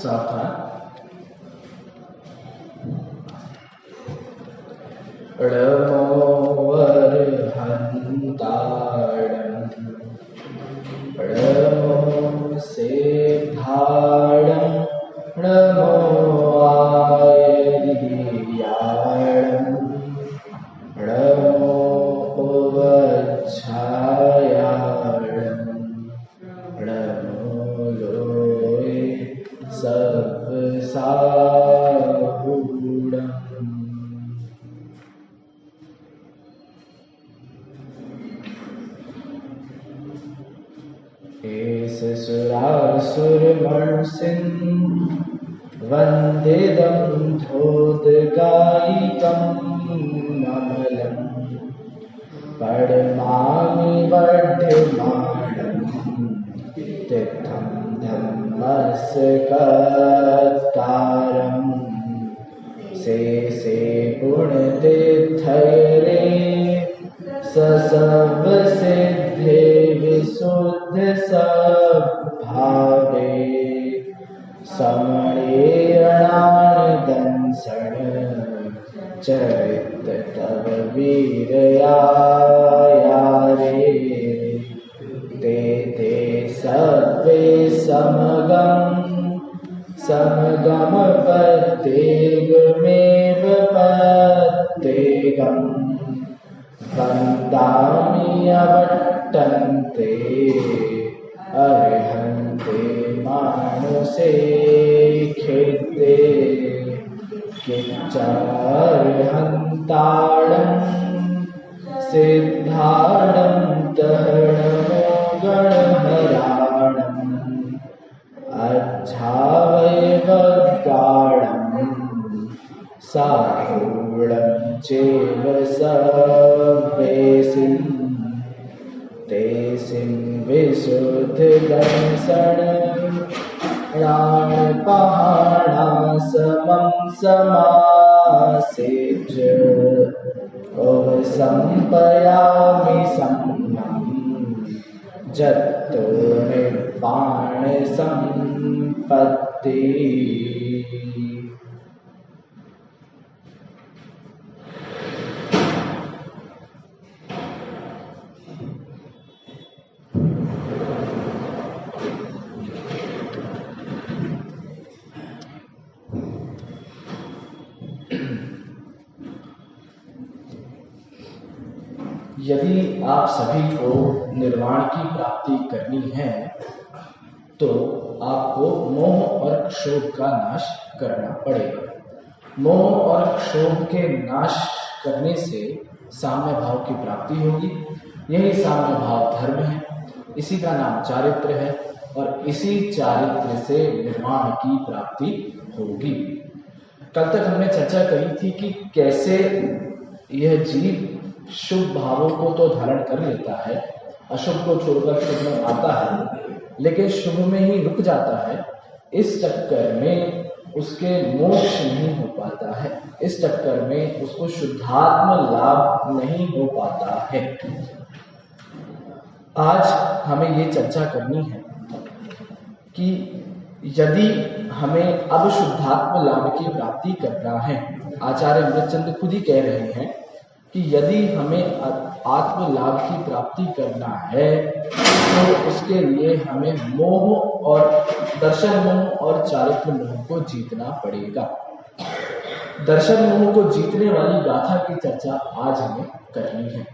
सावधान। णमोऽर्हन्ताणं णमो सेद्धाणं णमो आयर्याणं णमो उपच्छायाणं णमो लोये सप्तसाहूणम्। एष सुरासुरमणुषिं वन्दितं धोदगायिकं अमलं परमामि वर्धमानं तीर्थं धम्मस्कर्तारं शेषे गुणतीर्थैरे ससर्वसिद्धे विशुद्ध सद्भावे समणेरणानदंसण चरित तव वीरयारे ते ते सर्वे समगमपत्येगमेव पत्येगम् वन्दामि अवट्टन्ते अर्हन्ते मानुषे खेते किच्चार्हन्ताडं सिद्धाडं दहनमो गणहराणम् अज्झावैवगाढं सारूढं चैव सवेसिं तेसिं विशुद्धदंसण प्राणपहाणासमं समासेच अवसंपयामि सम्मं जत्तो निर्वाण संपत्ति। यदि आप सभी को निर्वाण की प्राप्ति करनी है तो आपको मोह और क्षोभ का नाश करना पड़ेगा। मोह और क्षोभ के नाश करने से साम्य भाव की प्राप्ति होगी। यही साम्य भाव धर्म है, इसी का नाम चारित्र है और इसी चारित्र से निर्वाण की प्राप्ति होगी। कल तक हमने चर्चा करी थी कि कैसे यह जीव शुभ भावों को तो धारण कर लेता है, अशुभ को छोड़कर शुभ में आता है, लेकिन शुभ में ही रुक जाता है। इस चक्कर में उसके मोक्ष नहीं हो पाता है, इस चक्कर में उसको शुद्धात्म लाभ नहीं हो पाता है। आज हमें ये चर्चा करनी है कि यदि हमें अब शुद्धात्म लाभ की प्राप्ति करना है, आचार्य अमृतचंद खुद ही कह रहे हैं कि यदि हमें आत्म लाभ की प्राप्ति करना है तो उसके लिए हमें मोह और दर्शन मोह और चारित्र मोह को जीतना पड़ेगा। दर्शन मोह को जीतने वाली गाथा की चर्चा आज हमें करनी है।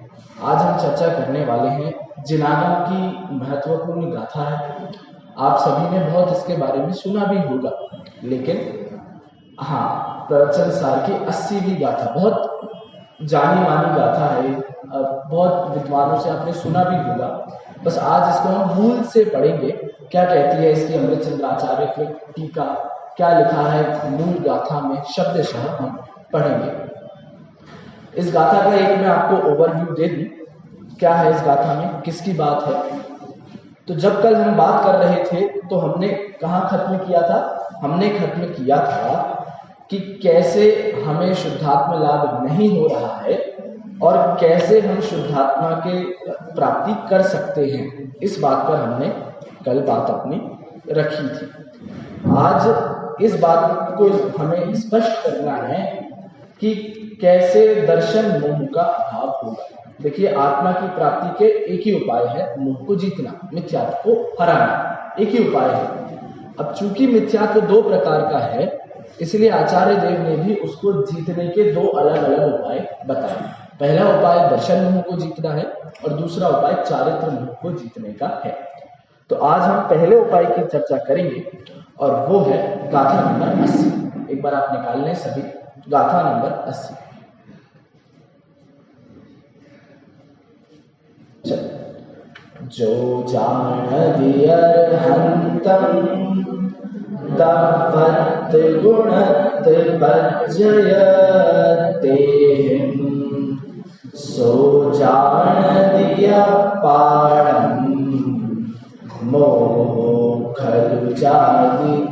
आज हम चर्चा करने वाले हैं जिनागम की महत्वपूर्ण गाथा है। आप सभी ने बहुत इसके बारे में सुना भी होगा, लेकिन हाँ, प्रवचन सार की 80वीं गाथा बहुत जानी मानी गाथा है, बहुत विद्वानों से आपने सुना भी होगा। बस आज इसको हम मूल से पढ़ेंगे, क्या कहती है इसकी अमृतचंद्राचार्य की टीका, क्या लिखा है मूल गाथा में, शब्दशः हम पढ़ेंगे। इस गाथा का एक मैं आपको ओवरव्यू दे दूं, क्या है इस गाथा में, किसकी बात है। तो जब कल हम बात कर रहे थे तो हमने कहाँ खत्म किया था? हमने खत्म किया था कि कैसे हमें शुद्धात्म लाभ नहीं हो रहा है और कैसे हम शुद्धात्मा के प्राप्ति कर सकते हैं। इस बात पर हमने कल बात अपनी रखी थी। आज इस बात को हमें स्पष्ट करना है कि कैसे दर्शन मोह का अभाव होगा। देखिए, आत्मा की प्राप्ति के एक ही उपाय है, मोह को जीतना, मिथ्यात्व को हराना, एक ही उपाय है। अब चूंकि मिथ्यात्व दो प्रकार का है, इसलिए आचार्य देव ने भी उसको जीतने के दो अलग अलग उपाय बताए। पहला उपाय दर्शन मोह को जीतना है और दूसरा उपाय चारित्र मोह को जीतने का है। तो आज हम पहले उपाय की चर्चा करेंगे और वो है गाथा नंबर 80। एक बार आप निकाल लें सभी, गाथा नंबर 80। जो जान दियर हंतम दपत गुणत पज्जयते सो जान दिया पाणम मोह खलु जादितस्ययम्।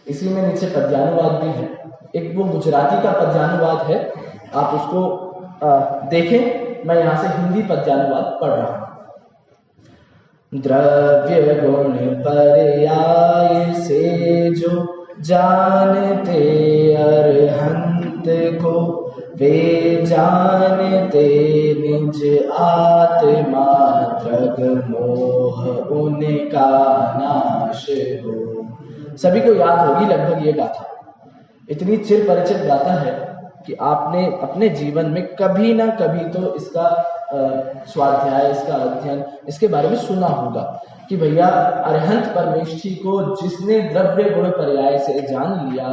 इसी में नीचे पद्यानुवाद भी है, एक वो गुजराती का पद्यानुवाद है, आप उसको देखें। मैं यहाँ से हिंदी पद्यानुवाद पढ़ रहा हूँ। द्रव्य गुण पर्याय से जो जानते अरहंत को, वे जानते निज आत्मा द्रग मोह उनका नाश हो। सभी को याद होगी लगभग ये गाथा, इतनी चिर परिचित गाथा है कि आपने अपने जीवन में कभी ना कभी तो इसका स्वाध्याय, इसका अध्ययन, इसके बारे में सुना होगा कि भैया अरहंत परमेष्ठी को जिसने द्रव्य गुण पर्याय से जान लिया,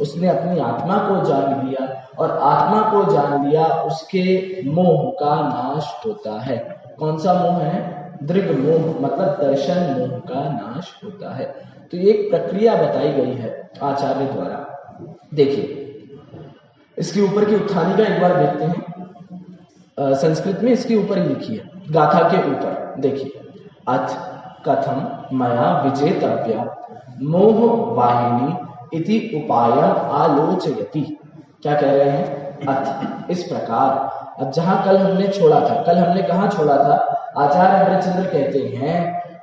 उसने अपनी आत्मा को जान लिया और आत्मा को जान लिया, उसके मोह का नाश होता है। कौन सा मोह है? दृग मोह, मतलब दर्शन मोह का नाश होता है। तो एक प्रक्रिया बताई गई है आचार्य द्वारा। देखिए, इसके ऊपर की उत्थानी का एक बार देखते हैं। संस्कृत में इसके ऊपर ही लिखी है, गाथा के ऊपर देखिए, अथ कथम मया विजेतव्या मोह वाहिनी इति उपायम आलोचयति। क्या कह रहे हैं? अथ, इस प्रकार। अब जहां कल हमने छोड़ा था, कल हमने कहाँ छोड़ा था? आचार्य हरिश्चंद्र कहते हैं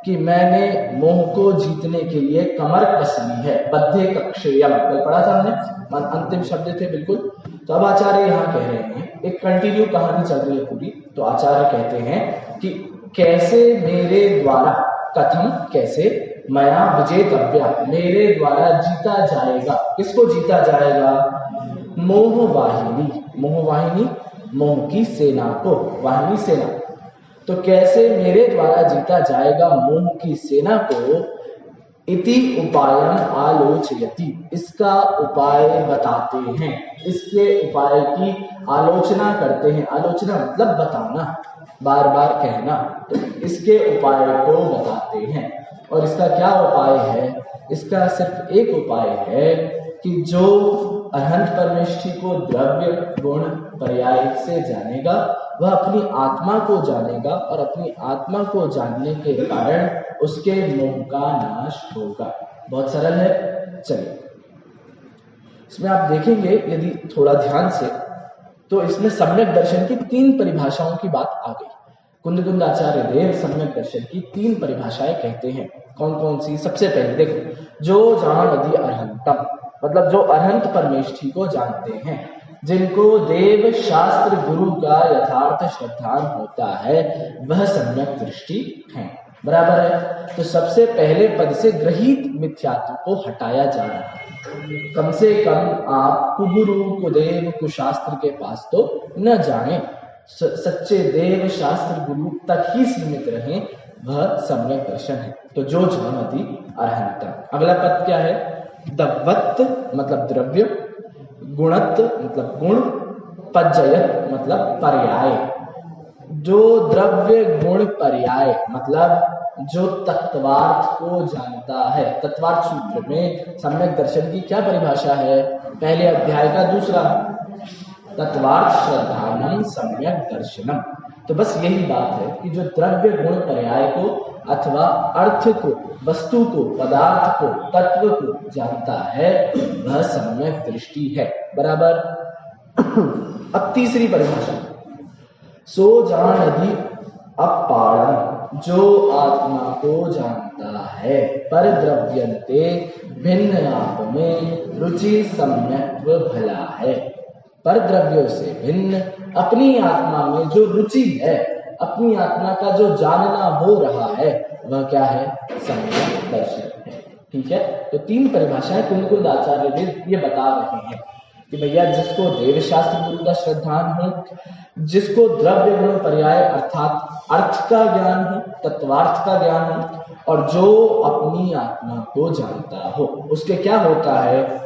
कि मैंने मोह को जीतने के लिए कमर कस ली है, बद्धे कक्षेयम, कल पढ़ा था हमने, अंतिम शब्द थे बिल्कुल। तो अब आचार्य यहाँ कह रहे हैं, एक कंटिन्यू कहानी चल रही है पूरी। तो आचार्य कहते हैं कि कैसे मेरे द्वारा, कथम कैसे, मया विजेतव्या, मेरे द्वारा जीता जाएगा। किसको जीता जाएगा? मोह वाहिनी, मोह वाहिनी, मोह की सेना को, वाहिनी सेना। तो कैसे मेरे द्वारा जीता जाएगा मोह की सेना को? इति उपायम आलोचयति, इसका उपाय बताते हैं, इसके उपाय की आलोचना करते हैं। आलोचना मतलब बताना, बार बार कहना। तो इसके उपाय को बताते हैं। और इसका क्या उपाय है? इसका सिर्फ एक उपाय है कि जो अरहंत परमेष्ठी को द्रव्य गुण पर्याय से जानेगा, वह अपनी आत्मा को जानेगा और अपनी आत्मा को जानने के कारण उसके मोह का नाश होगा। बहुत सरल है। चलिए, इसमें आप देखेंगे यदि थोड़ा ध्यान से, तो इसमें सम्यक दर्शन की 3 परिभाषाओं की बात आ गई। कुंदकुंद आचार्य देव सम्यक दर्शन की 3 परिभाषाएं कहते हैं। कौन कौन सी? सबसे पहले देखो, जो जानति अरहंतम, मतलब जो अरहंत परमेष्ठी को जानते हैं, जिनको देव शास्त्र गुरु का यथार्थ श्रद्धान होता है, वह सम्यक दृष्टि है। बराबर है। तो सबसे पहले पद से ग्रहित मिथ्यात्व को हटाया जा रहा है। कम से कम आप कुगुरु, कुदेव, कुशास्त्र के पास तो न जाएं, सच्चे देव शास्त्र गुरु तक ही सीमित रहें, वह सम्यक दर्शन है। तो जो जानति अरहंतम। अगला पद क्या है? दवत्त मतलब द्रव्य, गुणत्व मतलब गुण, पज्जयत मतलब पर्याय। जो द्रव्य गुण पर्याय मतलब जो तत्वार्थ को जानता है। तत्वार्थ सूत्र में सम्यक दर्शन की क्या परिभाषा है? पहले अध्याय का दूसरा, तत्वार्थ श्रद्धानम सम्यक दर्शनम। तो बस यही बात है कि जो द्रव्य गुण पर्याय को अथवा अर्थ को, वस्तु को, पदार्थ को, तत्व को जानता है, वह सम्यक दृष्टि है। बराबर। अब तीसरी परिभाषा, सो जानति अपारम, जो आत्मा को जानता है, पर द्रव्यन्ते भिन्न आप में रुचि सम्यक् भला है। पर द्रव्यों से भिन्न अपनी आत्मा में जो रुचि है, अपनी आत्मा का जो जानना हो रहा है, वह क्या है? सम्यक दर्शन है। ठीक है, तो तीन परिभाषाएं कुंद आचार्य ये बता रहे हैं कि भैया जिसको देवशास्त्र गुरु का श्रद्धान हो, जिसको द्रव्य गुण पर्याय अर्थात अर्थ का ज्ञान हो, तत्वार्थ का ज्ञान हो, और जो अपनी आत्मा को जानता हो, उसके क्या होता है?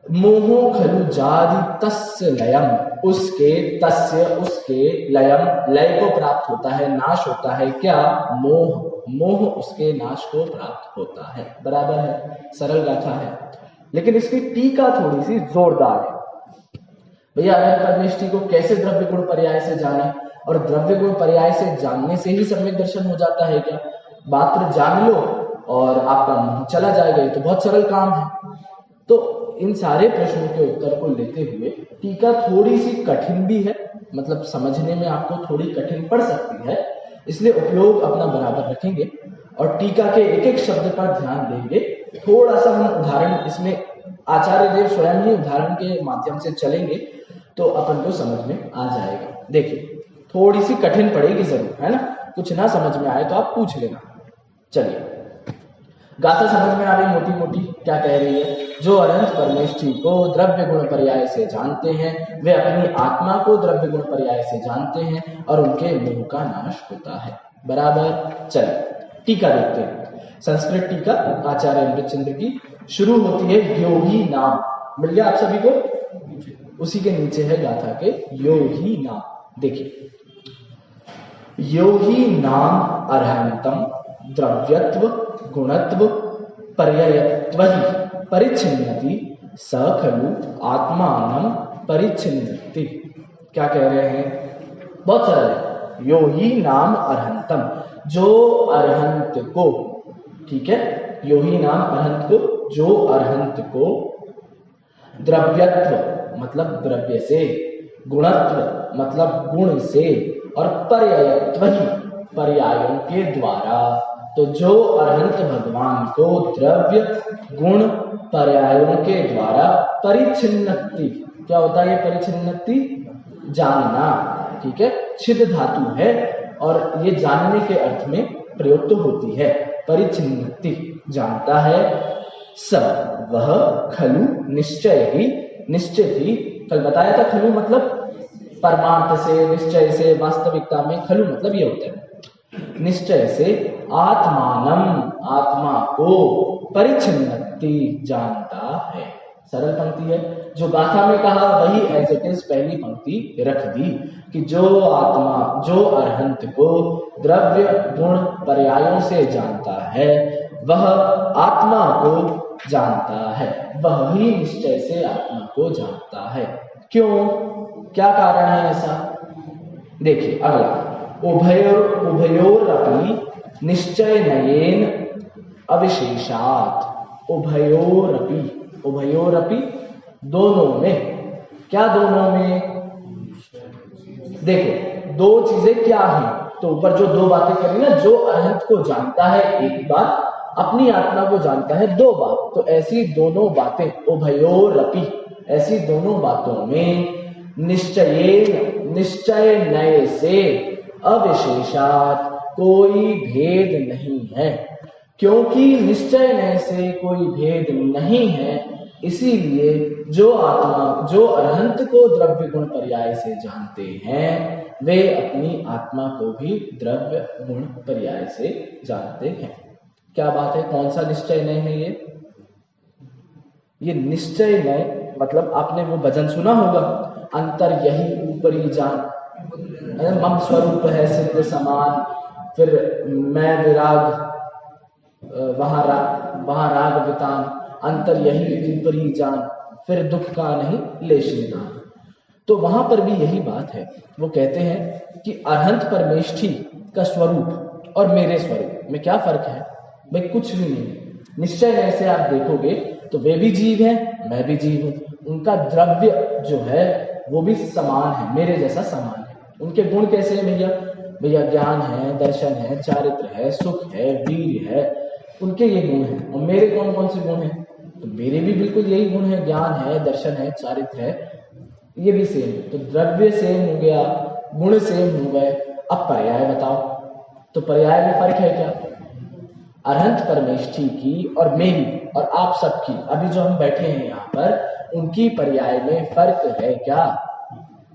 मोहो खलु जादि तस्य लयम, उसके लयम, लय को प्राप्त होता है, नाश होता है। क्या? मोह उसके नाश को प्राप्त होता है। बराबर है, सरल गाथा है, लेकिन इसकी टीका थोड़ी सी जोरदार है। भैया अनंत परमेष्टि को कैसे द्रव्य गुण पर्याय से जाने, और द्रव्य गुण पर्याय से जानने से ही सम्यक दर्शन हो जाता है क्या? मात्र जान लो और आपका मोह चला जाएगा, ये तो बहुत सरल काम है। तो इन सारे प्रश्नों के उत्तर को लेते हुए टीका थोड़ी सी कठिन भी है, मतलब समझने में आपको थोड़ी कठिन पड़ सकती है, इसलिए उपयोग अपना बराबर रखेंगे और टीका के एक एक शब्द पर ध्यान देंगे। थोड़ा सा हम उदाहरण, इसमें आचार्य देव स्वयं ही उदाहरण के माध्यम से चलेंगे तो अपन को समझ में आ जाएगा। देखिए थोड़ी सी कठिन पड़ेगी जरूर, है ना? कुछ ना समझ में आए तो आप पूछ लेना। चलिए, गाथा समझ में आ रही मोटी मोटी क्या कह रही है? जो अनंत परमेष्ठी को द्रव्य गुण पर्याय से जानते हैं, वे अपनी आत्मा को द्रव्य गुण पर्याय से जानते हैं और उनके मोह का नाश होता है। बराबर। चलिए टीका देखते हैं। संस्कृत टीका आचार्य अमृतचंद्र की शुरू होती है यो ही नाम। मिल गया आप सभी को? उसी के नीचे है गाथा के यो ही नाम। देखिए, यो ही नाम अर्हन्तम द्रव्यत्व गुणत्व पर्यायत्व ही परिच्छिन्नति स खलु आत्मानं परिच्छिन्नति। क्या कह रहे हैं? बहुत सरल है। यो ही नाम अर्हन्तम, जो अर्हंत को, ठीक है, यो ही नाम अर्हंत को, जो अर्हंत को द्रव्यत्व मतलब द्रव्य से, गुणत्व मतलब गुण से, और पर्यायत्व ही पर्यायों के द्वारा, तो जो अरहंत भगवान को द्रव्य गुण पर्यायों के द्वारा परिच्छिन्नति, क्या होता है ये परिच्छिन्नति? जानना। ठीक है, छिद धातु है और ये जानने के अर्थ में प्रयुक्त होती है। परिच्छिन्नति जानता है। स वह खलु निश्चय ही, निश्चित ही, कल बताया था खलु मतलब परमार्थ से, निश्चय से, वास्तविकता में खलु मतलब ये होता है निश्चय से, आत्मानम आत्मा को, परिच्छिन्नति जानता है। सरल पंक्ति है। जो गाथा में कहा वही एज इट इज पहली पंक्ति रख दी कि जो आत्मा, जो अरहंत को द्रव्य गुण पर्यायों से जानता है, वह आत्मा को जानता है, वह ही निश्चय से आत्मा को जानता है। क्यों? क्या कारण है ऐसा? देखिए अगला, उभयोरपि निश्चय नयेन अविशेषात्। उभयोरपि, उभयोरपि दोनों में, क्या दोनों में? देखो दो चीजें क्या हैं, तो ऊपर जो दो बातें करी ना, जो अरहंत को जानता है एक बात, अपनी आत्मा को जानता है दो बात, तो ऐसी दोनों बातें, उभयोरपि, ऐसी दोनों बातों में निश्चय नए से, अविशेषात कोई भेद नहीं है। क्योंकि निश्चय नए से कोई भेद नहीं है, इसीलिए जो आत्मा, जो अरहंत को द्रव्य गुण पर्याय से जानते हैं, वे अपनी आत्मा को भी द्रव्य गुण पर्याय से जानते हैं। क्या बात है? कौन सा निश्चय नए है ये निश्चय नए मतलब आपने वो भजन सुना होगा, अंतर यही ऊपरी जान, मम स्वरूप है सिद्ध समान, फिर मैं विराग वहां राग वितान, अंतर यही ऊपरी जान, फिर दुख का नहीं लेश निदान। तो वहां पर भी यही बात है। वो कहते हैं कि अरहंत परमेष्ठी का स्वरूप और मेरे स्वरूप में क्या फर्क है? भाई कुछ भी नहीं। निश्चय ऐसे आप देखोगे तो वे भी जीव हैं, मैं भी जीव हूं, उनका द्रव्य जो है वो भी समान है, मेरे जैसा समान है। उनके गुण कैसे हैं भैया? भैया ज्ञान है, दर्शन है, चारित्र है, सुख है, वीर है, उनके ये गुण हैं। और मेरे कौन कौन से गुण हैं? तो मेरे भी बिल्कुल यही गुण है, ज्ञान है, दर्शन है, चारित्र है, ये भी सेम है। तो द्रव्य सेम हो गया, गुण सेम हो गए। अब पर्याय बताओ, तो पर्याय में फर्क है क्या? अरहंत परमेष्ठी की और मेरी और आप सबकी, अभी जो हम बैठे हैं यहाँ पर, उनकी पर्याय में फर्क है क्या?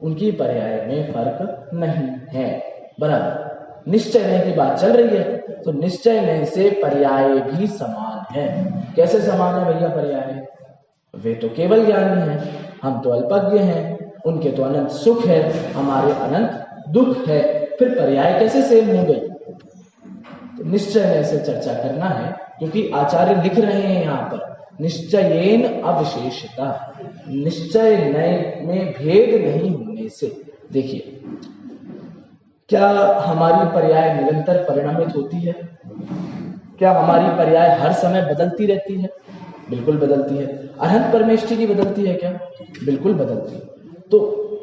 उनकी पर्याय में फर्क नहीं है। बराबर। निश्चय नहीं की बात चल रही है, तो निश्चय नहीं से पर्याय भी समान है। कैसे समान है भैया पर्याय? वे तो केवल ज्ञानी हैं, हम तो अल्पज्ञ हैं, उनके तो अनंत सुख है, हमारे अनंत दुख है, फिर पर्याय कैसे सेम हो गई? तो निश्चय नय से चर्चा करना है, क्योंकि आचार्य लिख रहे हैं यहाँ पर निश्चयेन अविशेषता, निश्चय नय में भेद नहीं होने से। देखिए, क्या हमारी पर्याय निरंतर परिणामित होती है? क्या हमारी पर्याय हर समय बदलती रहती है? बिल्कुल बदलती है। अरहंत परमेष्ठी की बदलती है क्या? बिल्कुल बदलती है। तो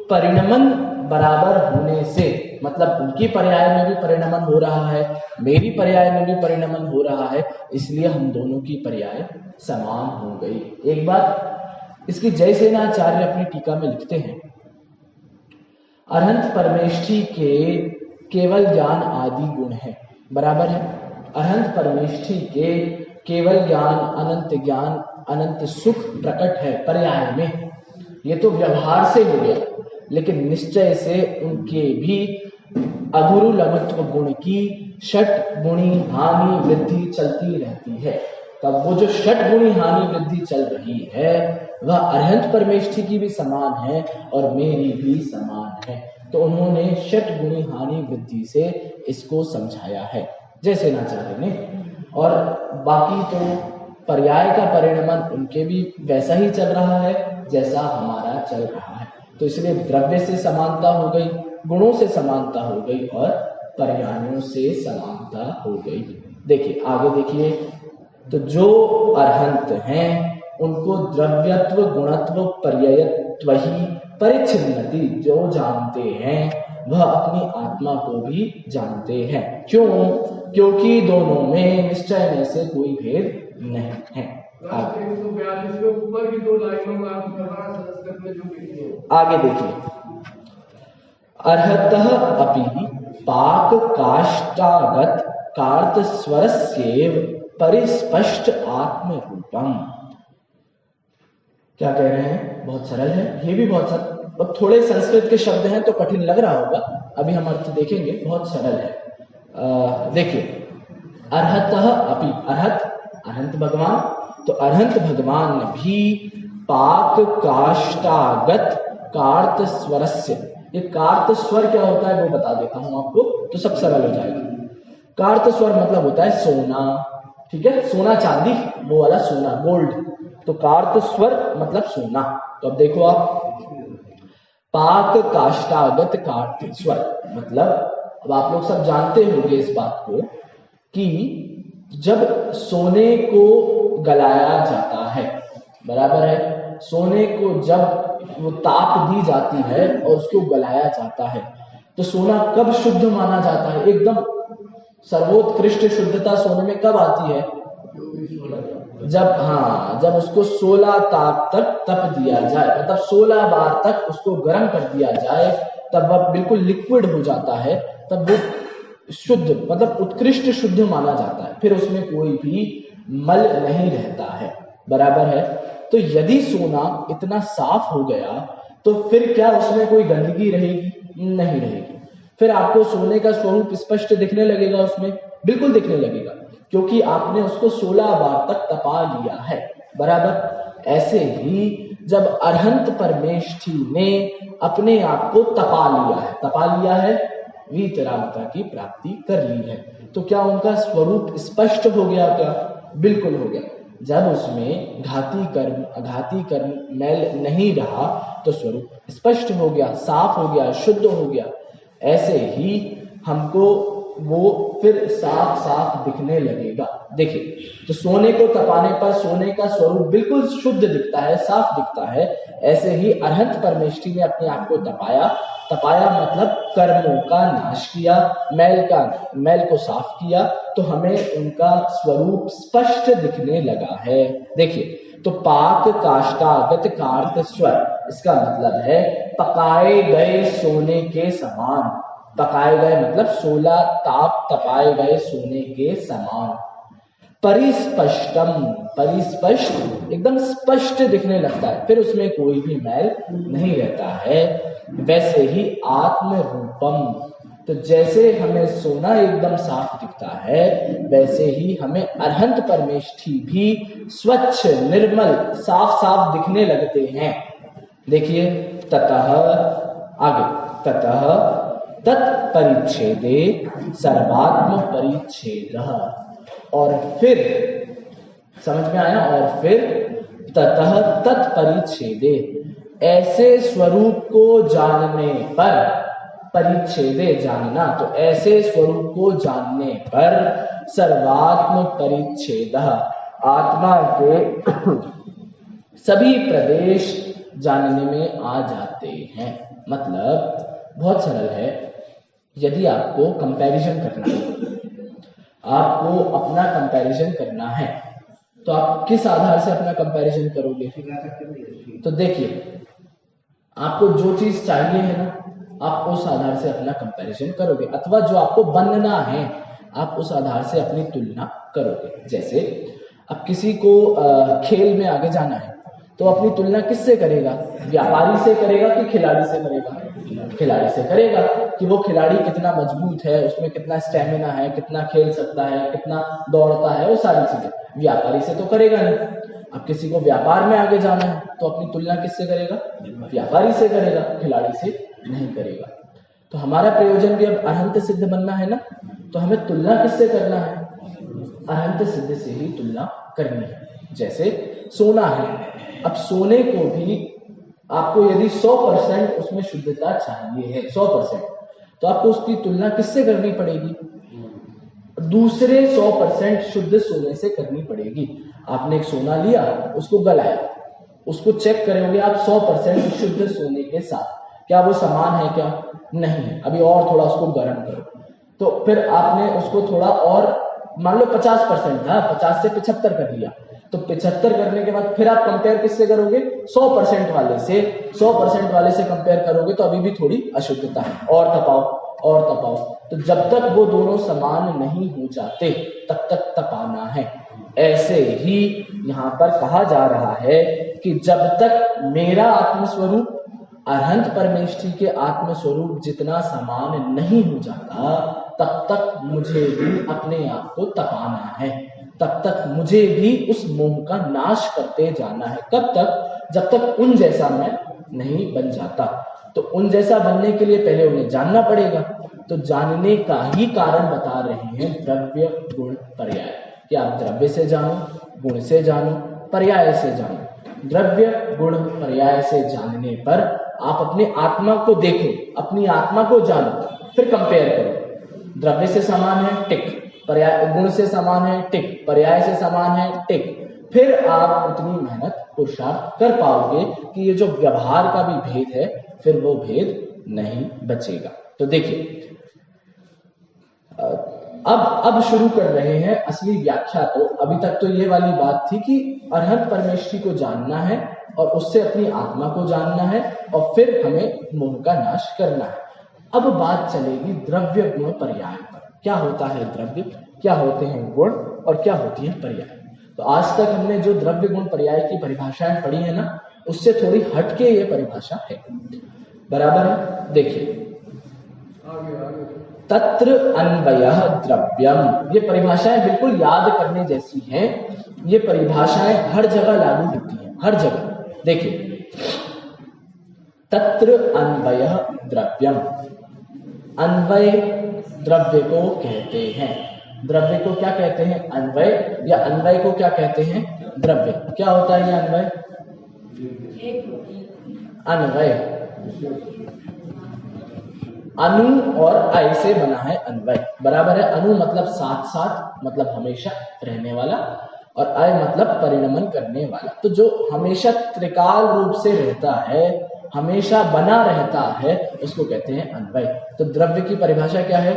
परिणमन बराबर होने से, मतलब उनकी पर्याय में भी परिणमन हो रहा है, मेरी पर्याय में भी परिणमन हो रहा है, इसलिए हम दोनों की पर्याय समान हो गई। एक बात इसकी जयसेनाचार्य अपनी टीका में लिखते हैं, अरहंत परमेष्ठी के केवल ज्ञान आदि गुण है, बराबर है। अरहंत परमेष्ठी के केवल ज्ञान, अनंत सुख प्रकट है पर्याय में, ये तो व्यवहार से हो गया। लेकिन निश्चय से उनके भी अधुरु लघुत्व गुण की षट गुणी हानि वृद्धि चलती रहती है। तब वो जो षट गुणी हानि वृद्धि चल रही है, वह अरहंत परमेष्ठी की भी समान है और मेरी भी समान है। तो उन्होंने षट गुणी हानि वृद्धि से इसको समझाया है जयसेनाचार्य ने। और बाकी तो पर्याय का परिणमन उनके भी वैसा ही चल रहा है जैसा हमारा चल रहा है। तो इसलिए द्रव्य से समानता हो गई, गुणों से समानता हो गई और पर्यायों से समानता हो गई। देखिए आगे देखिए, तो जो अरहंत हैं उनको द्रव्यत्व, गुणत्व, पर्ययत्व ही परिच्छिन्नति, जो जानते हैं वह अपनी आत्मा को भी जानते हैं। क्यों? क्योंकि दोनों में निश्चय में से कोई भेद नहीं है। ऊपर की दो लाइनों में आगे देखिए, अर्हतः अपि पाक काष्ठागत कार्त स्वरस्येव परिस्पष्ट आत्म रूपम। क्या कह रहे हैं? बहुत सरल है, ये भी बहुत सरल। अब थोड़े संस्कृत के शब्द हैं तो कठिन लग रहा होगा, अभी हम अर्थ देखेंगे, बहुत सरल है। देखिए, अर्हतः अपि, अरहंत भगवान, तो अरहंत भगवान भी पाक काष्ठागत कार्त स्वरस्य, ये कार्त स्वर क्या होता है वो बता देता हूं आपको, तो सब सरल हो जाएगा। कार्त स्वर मतलब होता है सोना, ठीक है, सोना चांदी, वो वाला सोना, गोल्ड। तो कार्त स्वर मतलब सोना। तो अब देखो आप, पाक काष्ठागत कार्त स्वर मतलब, अब आप लोग सब जानते होंगे इस बात को कि जब सोने को गलाया जाता है, बराबर है, सोने को जब वो ताप दी जाती है और उसको गलाया जाता है, तो सोना कब शुद्ध माना जाता है? एकदम सर्वोत्कृष्ट शुद्धता सोने में कब आती है? जब उसको 16 ताप तक तप दिया जाए, मतलब 16 बार तक उसको गर्म कर दिया जाए, तब वह बिल्कुल लिक्विड हो जाता है, तब वो शुद्ध, मतलब उत्कृष्ट शुद्ध माना जाता है। फिर उसमें कोई भी मल नहीं रहता है, बराबर है। तो यदि सोना इतना साफ हो गया तो फिर क्या उसमें कोई गंदगी रहेगी? नहीं रहेगी। फिर आपको सोने का स्वरूप स्पष्ट दिखने लगेगा, उसमें बिल्कुल दिखने लगेगा, क्योंकि आपने उसको 16 बार तक तपा लिया है, बराबर। ऐसे ही जब अरहंत परमेष्ठी ने अपने आप को तपा लिया है, वीतरागता की प्राप्ति कर ली है, तो क्या उनका स्वरूप स्पष्ट हो गया? क्या? बिल्कुल हो गया। जब उसमें घाती कर्म मैल नहीं रहा तो स्वरूप स्पष्ट हो गया, साफ हो गया, शुद्ध हो गया। ऐसे ही हमको वो फिर साफ साफ दिखने लगेगा। देखिए, तो सोने को तपाने पर सोने का स्वरूप बिल्कुल शुद्ध दिखता है, साफ दिखता है। ऐसे ही अरहंत परमेष्ठी ने अपने आप को तपाया तपाया मतलब कर्मों का नाश किया, मैल को साफ किया, तो हमें उनका स्वरूप स्पष्ट दिखने लगा है। देखिए, तो पाक काष्ठागत कार्त स्वर, इसका मतलब है पकाए गए सोने के समान। पकाए गए मतलब 16 ताप तपाए गए सोने के समान। परिस्पष्टम, परिस्पष्ट एकदम स्पष्ट दिखने लगता है, फिर उसमें कोई भी मैल नहीं रहता है। वैसे ही आत्म रूपम, तो जैसे हमें सोना एकदम साफ दिखता है, वैसे ही हमें अरहंत परमेष्ठी भी स्वच्छ निर्मल साफ साफ दिखने लगते हैं। देखिए, ततः आगे, ततः तत्परिच्छेदे सर्वात्म परिच्छेदः, और फिर समझ में आया, और फिर ततः तत्परिच्छेदे, ऐसे स्वरूप को जानने पर, परिच्छेदे जानना, तो ऐसे स्वरूप को जानने पर सर्वात्म परिच्छेद, आत्मा के सभी प्रदेश जानने में आ जाते हैं। मतलब बहुत सरल है, यदि आपको कंपैरिजन करना है, आपको अपना कंपैरिजन करना है, तो आप किस आधार से अपना कंपैरिजन करोगे? तो देखिए, आपको जो चीज चाहिए है ना, आप उस आधार से अपना कंपैरिजन करोगे, अथवा जो आपको बनना है आप उस आधार से अपनी तुलना करोगे। जैसे अब किसी को खेल में आगे जाना है, तो अपनी तुलना किससे करेगा? व्यापारी से करेगा कि खिलाड़ी से करेगा? खिलाड़ी से करेगा, कि वो खिलाड़ी कितना मजबूत है, उसमें कितना स्टेमिना है, कितना खेल सकता है, कितना दौड़ता है, वो सारी चीजें। व्यापारी से तो करेगा नहीं। अब किसी को व्यापार में आगे जाना है, तो अपनी तुलना किससे करेगा? व्यापारी से करेगा, खिलाड़ी से नहीं करेगा। तो हमारा प्रयोजन भी अब अरहंत सिद्ध बनना है ना, तो हमें तुलना किससे करना है? अरहंत सिद्ध से ही तुलना करनी है। जैसे सोना है, अब सोने को भी आपको यदि 100% उसमें शुद्धता चाहिए है, 100%, तो आपको उसकी तुलना किससे करनी पड़ेगी? दूसरे 100% शुद्ध सोने से करनी पड़ेगी। आपने एक सोना लिया, उसको गलाया, उसको चेक करोगे आप 100% शुद्ध सोने के साथ, क्या वो समान है? क्या नहीं है। अभी और थोड़ा उसको गर्म करो, तो फिर आपने उसको थोड़ा और, मान लो 50% था, 50 से 75 कर लिया, तो 75 करने के बाद फिर आप कंपेयर किससे करोगे? 100% वाले से। 100% वाले से कंपेयर करोगे तो अभी भी थोड़ी अशुद्धता है, और तपाओ और तपाओ, तो जब तक वो दोनों समान नहीं हो जाते तब तक तपाना है। ऐसे ही यहाँ पर कहा जा रहा है कि जब तक मेरा आत्मस्वरूप अरहंत परमेष्ठी के आत्मस्वरूप जितना समान नहीं हो जाता, तब तक मुझे भी अपने आप को तपाना है, तब तक मुझे भी उस मोह का नाश करते जाना है। कब तक? जब तक उन जैसा मैं नहीं बन जाता। तो उन जैसा बनने के लिए पहले उन्हें जानना पड़ेगा। तो जानने का ही कारण बता रहे हैं द्रव्य गुण पर्याय, कि आप द्रव्य से जानो, गुण से जानो, पर्याय से जानो। द्रव्य गुण पर्याय से जानने पर आप अपने आत्मा को देखो, अपनी आत्मा को जानो, फिर कंपेयर करो। द्रव्य से समान है, टिक। पर्याय गुण से समान है, टिक। पर्याय से समान है, टिक। फिर आप उतनी मेहनत पुरुषार्थ कर पाओगे कि ये जो व्यवहार का भी भेद है, फिर वो भेद नहीं बचेगा। तो देखिए, अब शुरू कर रहे हैं असली व्याख्या। तो अभी तक तो ये वाली बात थी कि अरहंत परमेष्ठी को जानना है और उससे अपनी आत्मा को जानना है, और फिर हमें मोह का नाश करना है। अब बात चलेगी द्रव्य गुण पर्याय पर। क्या होता है द्रव्य, क्या होते हैं गुण, और क्या होती है पर्याय। तो आज तक हमने जो द्रव्य गुण पर्याय की परिभाषाएं पढ़ी है ना, उससे थोड़ी हटके ये परिभाषा है, बराबर है। देखिए, तत्र अन्वयः द्रव्यम, ये परिभाषाएं बिल्कुल याद करने जैसी हैं। ये परिभाषाएं हर जगह लागू होती हैं, हर जगह। देखिए, तत्र अन्वयः द्रव्यम, अन्वय द्रव्य को कहते हैं। द्रव्य को क्या कहते हैं? अन्वय, या अन्वय को क्या कहते हैं? द्रव्य। क्या होता है ये अन्वय? अन्वय अनु और अय से बना है अन्वय, बराबर है। अनु मतलब साथ साथ, मतलब हमेशा रहने वाला, और अय मतलब परिणमन करने वाला। तो जो हमेशा त्रिकाल रूप से रहता है, हमेशा बना रहता है, उसको कहते हैं अन्वय। तो द्रव्य की परिभाषा क्या है?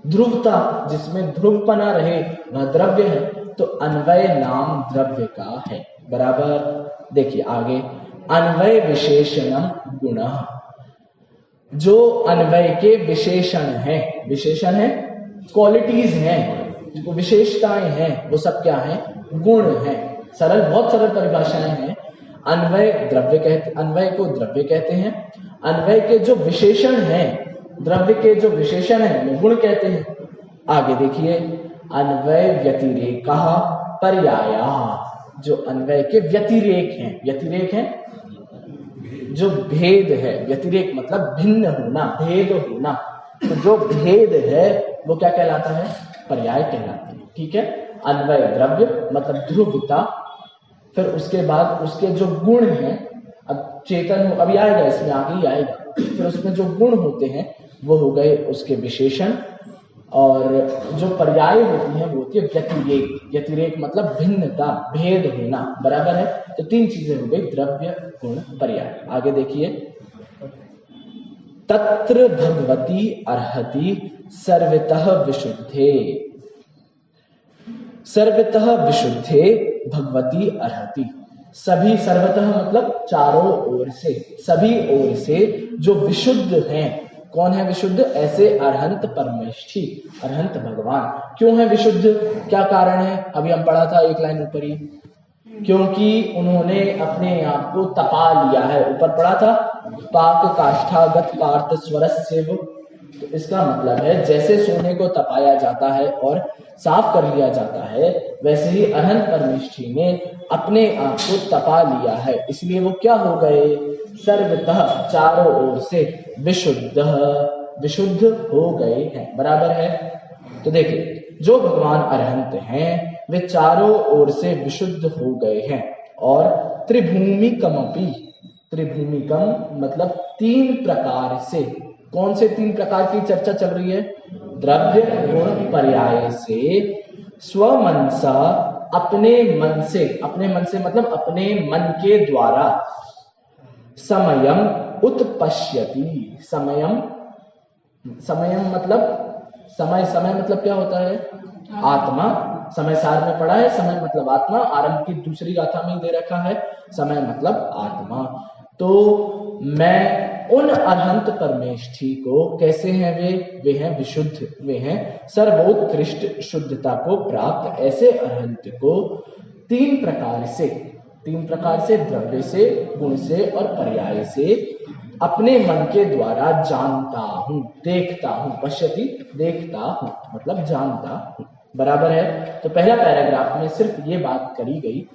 ध्रुवता, जिसमें ध्रुवपना रहे वह द्रव्य है। तो अन्वय नाम द्रव्य का है। बराबर। देखिए आगे, अन्वय विशेषणम गुणः। जो अन्वय के विशेषण हैं, विशेषण है क्वालिटीज हैं, विशेषताएं हैं, वो सब क्या है? गुण हैं। सरल, बहुत सरल परिभाषाएं हैं। अन्वय द्रव्य कहते, अन्वय को द्रव्य कहते हैं। अन्वय के जो विशेषण हैं, द्रव्य के जो विशेषण हैं, वो गुण कहते हैं। आगे देखिए, अन्वय व्यतिरेकः पर्यायः। जो अन्वय के व्यतिरेक हैं, व्यतिरेक हैं जो भेद है, व्यतिरेक मतलब भिन्न होना, भेद होना। तो जो भेद है वो क्या कहलाता है? पर्याय कहलाता है। ठीक है। अन्वय द्रव्य मतलब ध्रुवता, फिर उसके बाद उसके जो गुण हैं, अब चेतन अभी आएगा, इसमें आगे ही आएगा, फिर उसमें जो गुण होते हैं वो हो गए उसके विशेषण, और जो पर्याय होती है वो होती है व्यतिरेक। व्यतिरेक मतलब भिन्नता, भेद होना। बराबर है। तो तीन चीजें हो गई, द्रव्य, गुण, पर्याय। आगे देखिए, तत्र भगवती अर्हति सर्वतः विशुद्धे। सर्वतः विशुद्धे भगवती अर्हति। सभी, सर्वतः मतलब चारों ओर से, सभी ओर से जो विशुद्ध हैं। कौन है विशुद्ध? ऐसे अरहंत परमेष्ठी, अरहंत भगवान। क्यों है विशुद्ध? क्या कारण है? अभी हम पढ़ा था एक लाइन ऊपर ही, क्योंकि उन्होंने अपने आप को तपा लिया है। ऊपर पढ़ा था, पाक काष्ठागत पार्थ स्वरस्यव। तो इसका मतलब है जैसे सोने को तपाया जाता है और साफ कर लिया जाता है, वैसे ही अरहंत परमेष्ठी ने अपने आप को तपा लिया है, इसलिए वो क्या हो गए? सर्वतः, चारों ओर से विशुद्ध, विशुद्ध हो गए हैं। बराबर है। तो देखिए, जो भगवान अरहंत हैं वे चारों ओर से विशुद्ध हो गए हैं। और त्रिभूमिकमपि, त्रिभूमिकम मतलब तीन प्रकार से। कौन से तीन प्रकार की चर्चा चल रही है? द्रव्य, गुण, पर्याय से स्वमनसा, अपने मन से, अपने मन से मतलब अपने मन के द्वारा, समयम उत्पश्यति। समयम, समयम मतलब समय, समय मतलब क्या होता है? आत्मा। समय सार में पढ़ा है, समय मतलब आत्मा। आरंभ की दूसरी गाथा में दे रखा है, समय मतलब आत्मा। तो मैं उन अरहंत परमेष्ठी को, कैसे हैं वे हैं विशुद्ध, वे हैं सर्वोत्कृष्ट शुद्धता को प्राप्त ऐसे अरहंत को तीन प्रकार से, तीन प्रकार से, द्रव्य से, गुण से और पर्याय से अपने मन के द्वारा जानता हूं, देखता हूं। पश्यति, देखता हूं मतलब जानता हूं। बराबर है। तो पहला पैराग्राफ में सिर्फ ये बात करी गई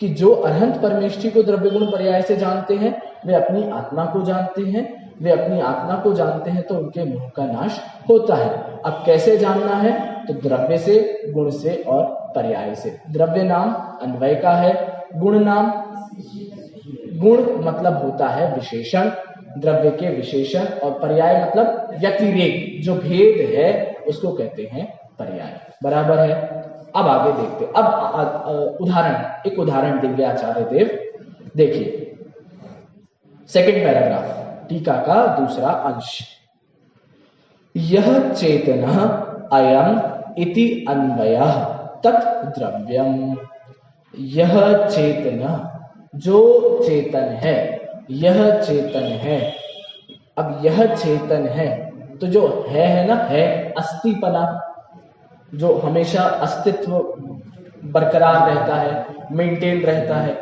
कि जो अरहंत परमेष्ठी को द्रव्य गुण पर्याय से जानते हैं वे अपनी आत्मा को जानते हैं। वे अपनी आत्मा को जानते हैं तो उनके मोह का नाश होता है। अब कैसे जानना है? तो द्रव्य से, गुण से और पर्याय से। द्रव्य नाम अन्वय का है, गुण नाम, गुण मतलब होता है विशेषण, द्रव्य के विशेषण, और पर्याय मतलब व्यतिरेक, जो भेद है उसको कहते हैं पर्याय। बराबर है। अब आगे देखते, अब उदाहरण, एक उदाहरण देंगे आचार्य देव। देखिए सेकंड पैराग्राफ, टीका का दूसरा अंश। यह चेतनः अयम इति अन्वयः तत् द्रव्यम। यह चेतनः, जो चेतन है, यह चेतन है। अब यह चेतन है तो जो है ना, है अस्तिपना, जो हमेशा अस्तित्व बरकरार रहता है, मेंटेन रहता है।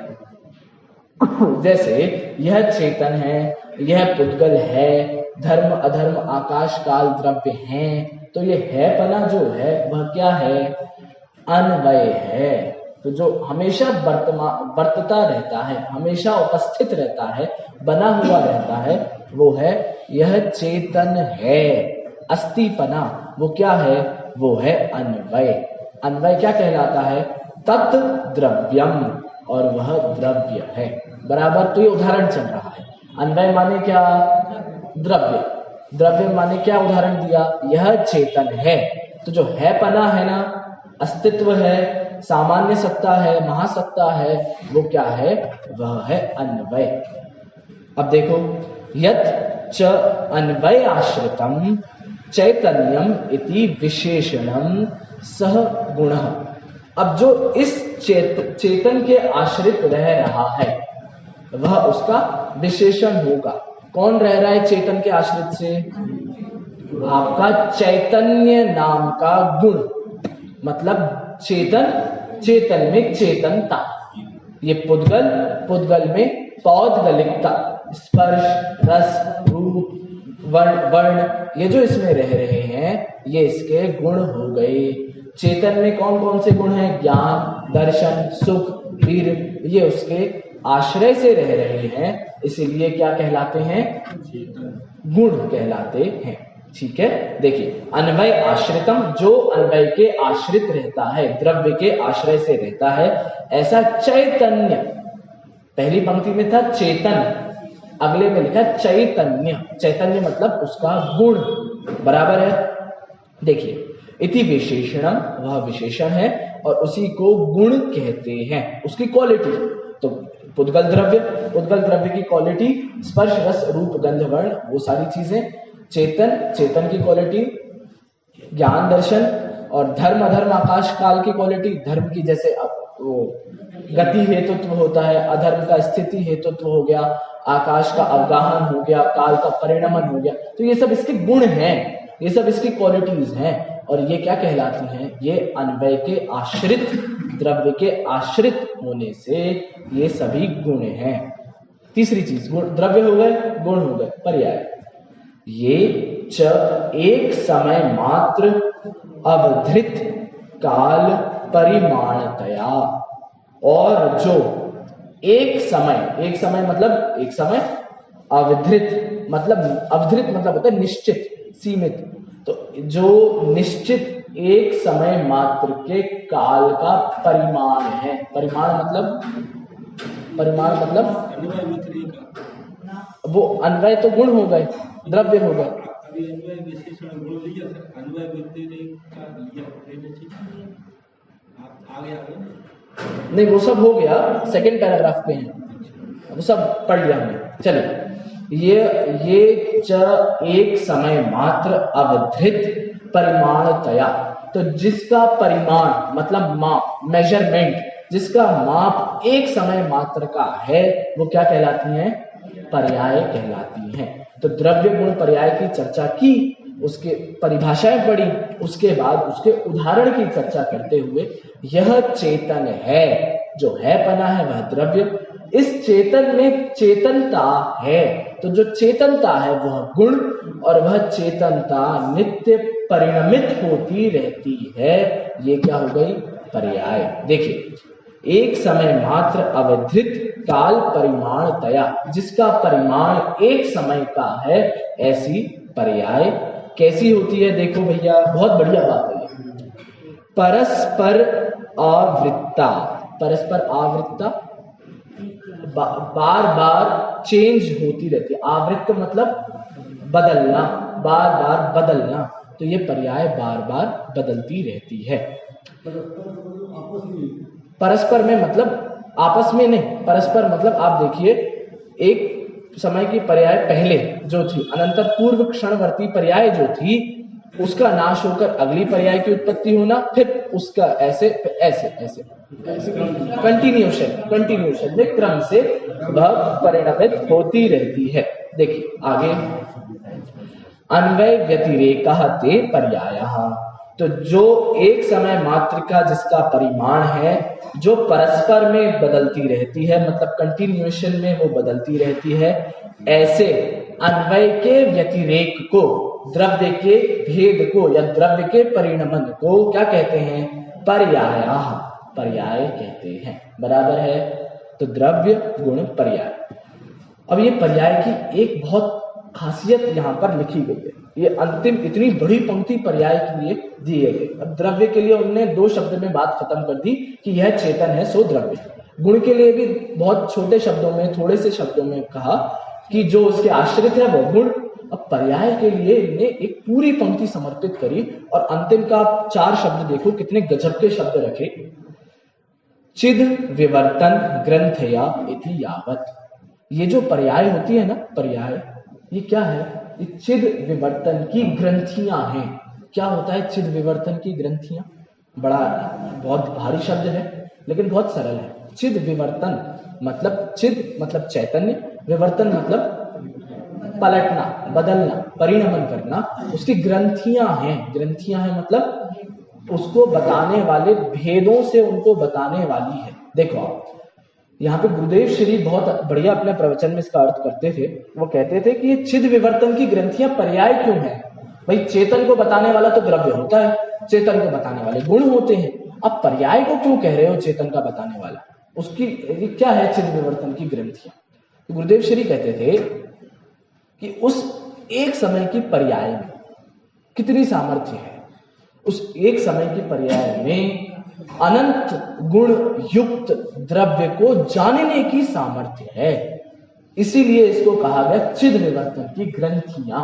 जैसे यह चेतन है, यह पुद्गल है, धर्म अधर्म आकाश काल द्रव्य हैं, तो ये है पना जो है वह क्या है? अन्वय है। तो जो हमेशा वर्तता रहता है, हमेशा उपस्थित रहता है, बना हुआ रहता है, वो है यह चेतन है। अस्तिपना वो क्या है? वो है अन्वय। अन्वय क्या कहलाता है? तत् द्रव्यम, और वह द्रव्य है। बराबर। तो ये उदाहरण चल रहा है। अन्वय माने क्या? द्रव्य। द्रव्य माने क्या? उदाहरण दिया, यह चेतन है। तो जो है पना है ना, अस्तित्व है, सामान्य सत्ता है, महासत्ता है, वो क्या है? वह है अन्वय। अब देखो, यत् च अन्वय आश्रितम चैतन्यम इति विशेषणम सह गुणः। अब जो इस चेतन के आश्रित रह रहा है वह उसका विशेषण होगा। कौन रह रहा है चेतन के आश्रित से? आपका चैतन्य नाम का गुण, मतलब चेतन, चेतन में चेतनता, ये पुद्गल, पुद्गल में पौद्गलिकता, स्पर्श, रस, रूप, वर्ण, ये जो इसमें रह रहे हैं ये इसके गुण हो गए। चेतन में कौन कौन से गुण हैं? ज्ञान, दर्शन, सुख, वीर, ये उसके आश्रय से रह रहे हैं, इसीलिए क्या कहलाते हैं? गुण कहलाते हैं। ठीक है, देखिए अन्वय आश्रितम, जो अन्वय के आश्रित रहता है, द्रव्य के आश्रय से रहता है, ऐसा चैतन्य, पहली पंक्ति में था चेतन, अगले में लिखा चैतन्य। चैतन्य मतलब उसका गुण, बराबर है। देखिए इति विशेषणम, वह विशेषण है और उसी को गुण कहते हैं, उसकी क्वालिटी। तो पुद्गल द्रव्य, पुद्गल द्रव्य की क्वालिटी स्पर्श, रस, रूप, गंध, वर्ण, वो सारी चीजें। चेतन, चेतन की क्वालिटी ज्ञान, दर्शन, और धर्म, अधर्म, आकाश काल की क्वालिटी, धर्म की जैसे वो गति हेतुत्व होता है, अधर्म का स्थिति हेतुत्व हो गया, आकाश का अवगाहन हो गया, काल का परिणमन हो गया। तो ये सब इसके गुण हैं, ये सब इसकी क्वालिटीज हैं, और ये क्या कहलाती हैं? ये अन्वय के आश्रित, द्रव्य के आश्रित होने से ये सभी गुण हैं। तीसरी चीज, गुण, द्रव्य हो गए, गुण हो गए, पर्याय। ये च एक समय मात्र अवधृत काल परिमाणतया, और जो एक समय, एक समय मतलब एक समय, अवधृत मतलब, अवधृत मतलब होता है निश्चित, सीमित, तो जो निश्चित एक समय मात्र के काल का परिमाण है। परिमाण मतलब, परिमाण मतलब वो अन्वय तो गुण हो गए, द्रव्य हो गए। नहीं वो सब हो गया, सेकंड पैराग्राफ पे है, वो सब पढ़ लिया हमने। चलिए, ये च एक समय मात्र अवधृत परिमाणतया, तो जिसका परिमाण मतलब माप, मेजरमेंट, जिसका माप एक समय मात्र का है, वो क्या कहलाती हैं? पर्याय कहलाती हैं। तो द्रव्य गुण पर्याय की चर्चा की, उसके परिभाषाएं पढ़ी, उसके बाद उसके उदाहरण की चर्चा करते हुए यह चेतन है, जो है पना है वह द्रव्य, इस चेतन में चेतनता है, तो जो चेतनता है वह गुण, और वह चेतनता नित्य परिणमित होती रहती है, ये क्या हो गई? पर्याय। देखिए, एक समय मात्र अवधृत काल परिमाणतया, जिसका परिमाण एक समय का है, ऐसी पर्याय कैसी होती है? देखो भैया, बहुत बढ़िया बात है ये। परस्पर आवृत्ता, परस्पर आवृत्ता बार बार चेंज होती रहती है। आवृत्त मतलब बदलना, बार बार बदलना, तो ये पर्याय बार बार बदलती रहती है। परस्पर में मतलब आपस में नहीं, परस्पर मतलब आप देखिए, एक समय की पर्याय पहले जो थी, अनंतर पूर्व क्षणवर्ती पर्याय जो थी, उसका नाश होकर अगली पर्याय की उत्पत्ति होना, फिर उसका ऐसे ऐसे ऐसे ऐसे कंटिन्यूशन में क्रम से वह परिणमित होती रहती है। देखिए आगे, अन्वय व्यतिरेकः ते पर्यायः, तो जो एक समय मात्र का जिसका परिमाण है, जो परस्पर में बदलती रहती है, मतलब कंटिन्यूएशन में वो बदलती रहती है, ऐसे अन्वय के व्यतिरेक को, द्रव्य के भेद को या द्रव्य के परिणमन को क्या कहते हैं? पर्यायः, पर्याय कहते हैं। बराबर है? तो द्रव्य गुण पर्याय। अब ये पर्याय की एक बहुत खासियत यहाँ पर लिखी गई है, ये अंतिम इतनी बड़ी पंक्ति पर्याय के लिए दी गई। अब द्रव्य के लिए उन्होंने दो शब्द में बात खत्म कर दी कि यह चेतन है सो द्रव्य। गुण के लिए भी बहुत छोटे शब्दों में, थोड़े से शब्दों में कहा कि जो उसके आश्रित है वो गुण। अब पर्याय के लिए इन्हें एक पूरी पंक्ति समर्पित करी, और अंतिम का आप 4 शब्द देखो कितने गजब के शब्द रखे। चिद विवर्तन ग्रंथया इति यावत, ये जो पर्याय होती है ना, पर्याय ये क्या है? ये चिद विवर्तन की ग्रंथियां हैं। क्या होता है चिद विवर्तन की ग्रंथियां? बड़ा बहुत भारी शब्द है लेकिन बहुत सरल है। चिद विवर्तन मतलब, चिद मतलब चैतन्य, विवर्तन मतलब पलटना, बदलना, परिणमन करना। उसकी ग्रंथियां हैं। ग्रंथियां हैं मतलब उसको बताने वाले, भेदों से उनको बताने वाली है। देखो आप यहाँ पे गुरुदेव श्री बहुत बढ़िया अपने प्रवचन में इसका अर्थ करते थे। वो कहते थे कि ये चिद विवर्तन की ग्रंथियां पर्याय क्यों है? भाई चेतन को बताने वाला तो द्रव्य होता है, चेतन को बताने वाले गुण होते हैं। अब पर्याय को क्यों कह रहे हो चेतन का बताने वाला? उसकी ये क्या है चिद विवर्तन की ग्रंथियां? तो गुरुदेव श्री कहते थे कि उस एक समय की पर्याय में कितनी सामर्थ्य है। उस एक समय की पर्याय में अनंत गुण युक्त द्रव्य को जानने की सामर्थ्य है। इसीलिए इसको कहा गया चिद विवर्तन की ग्रंथियां।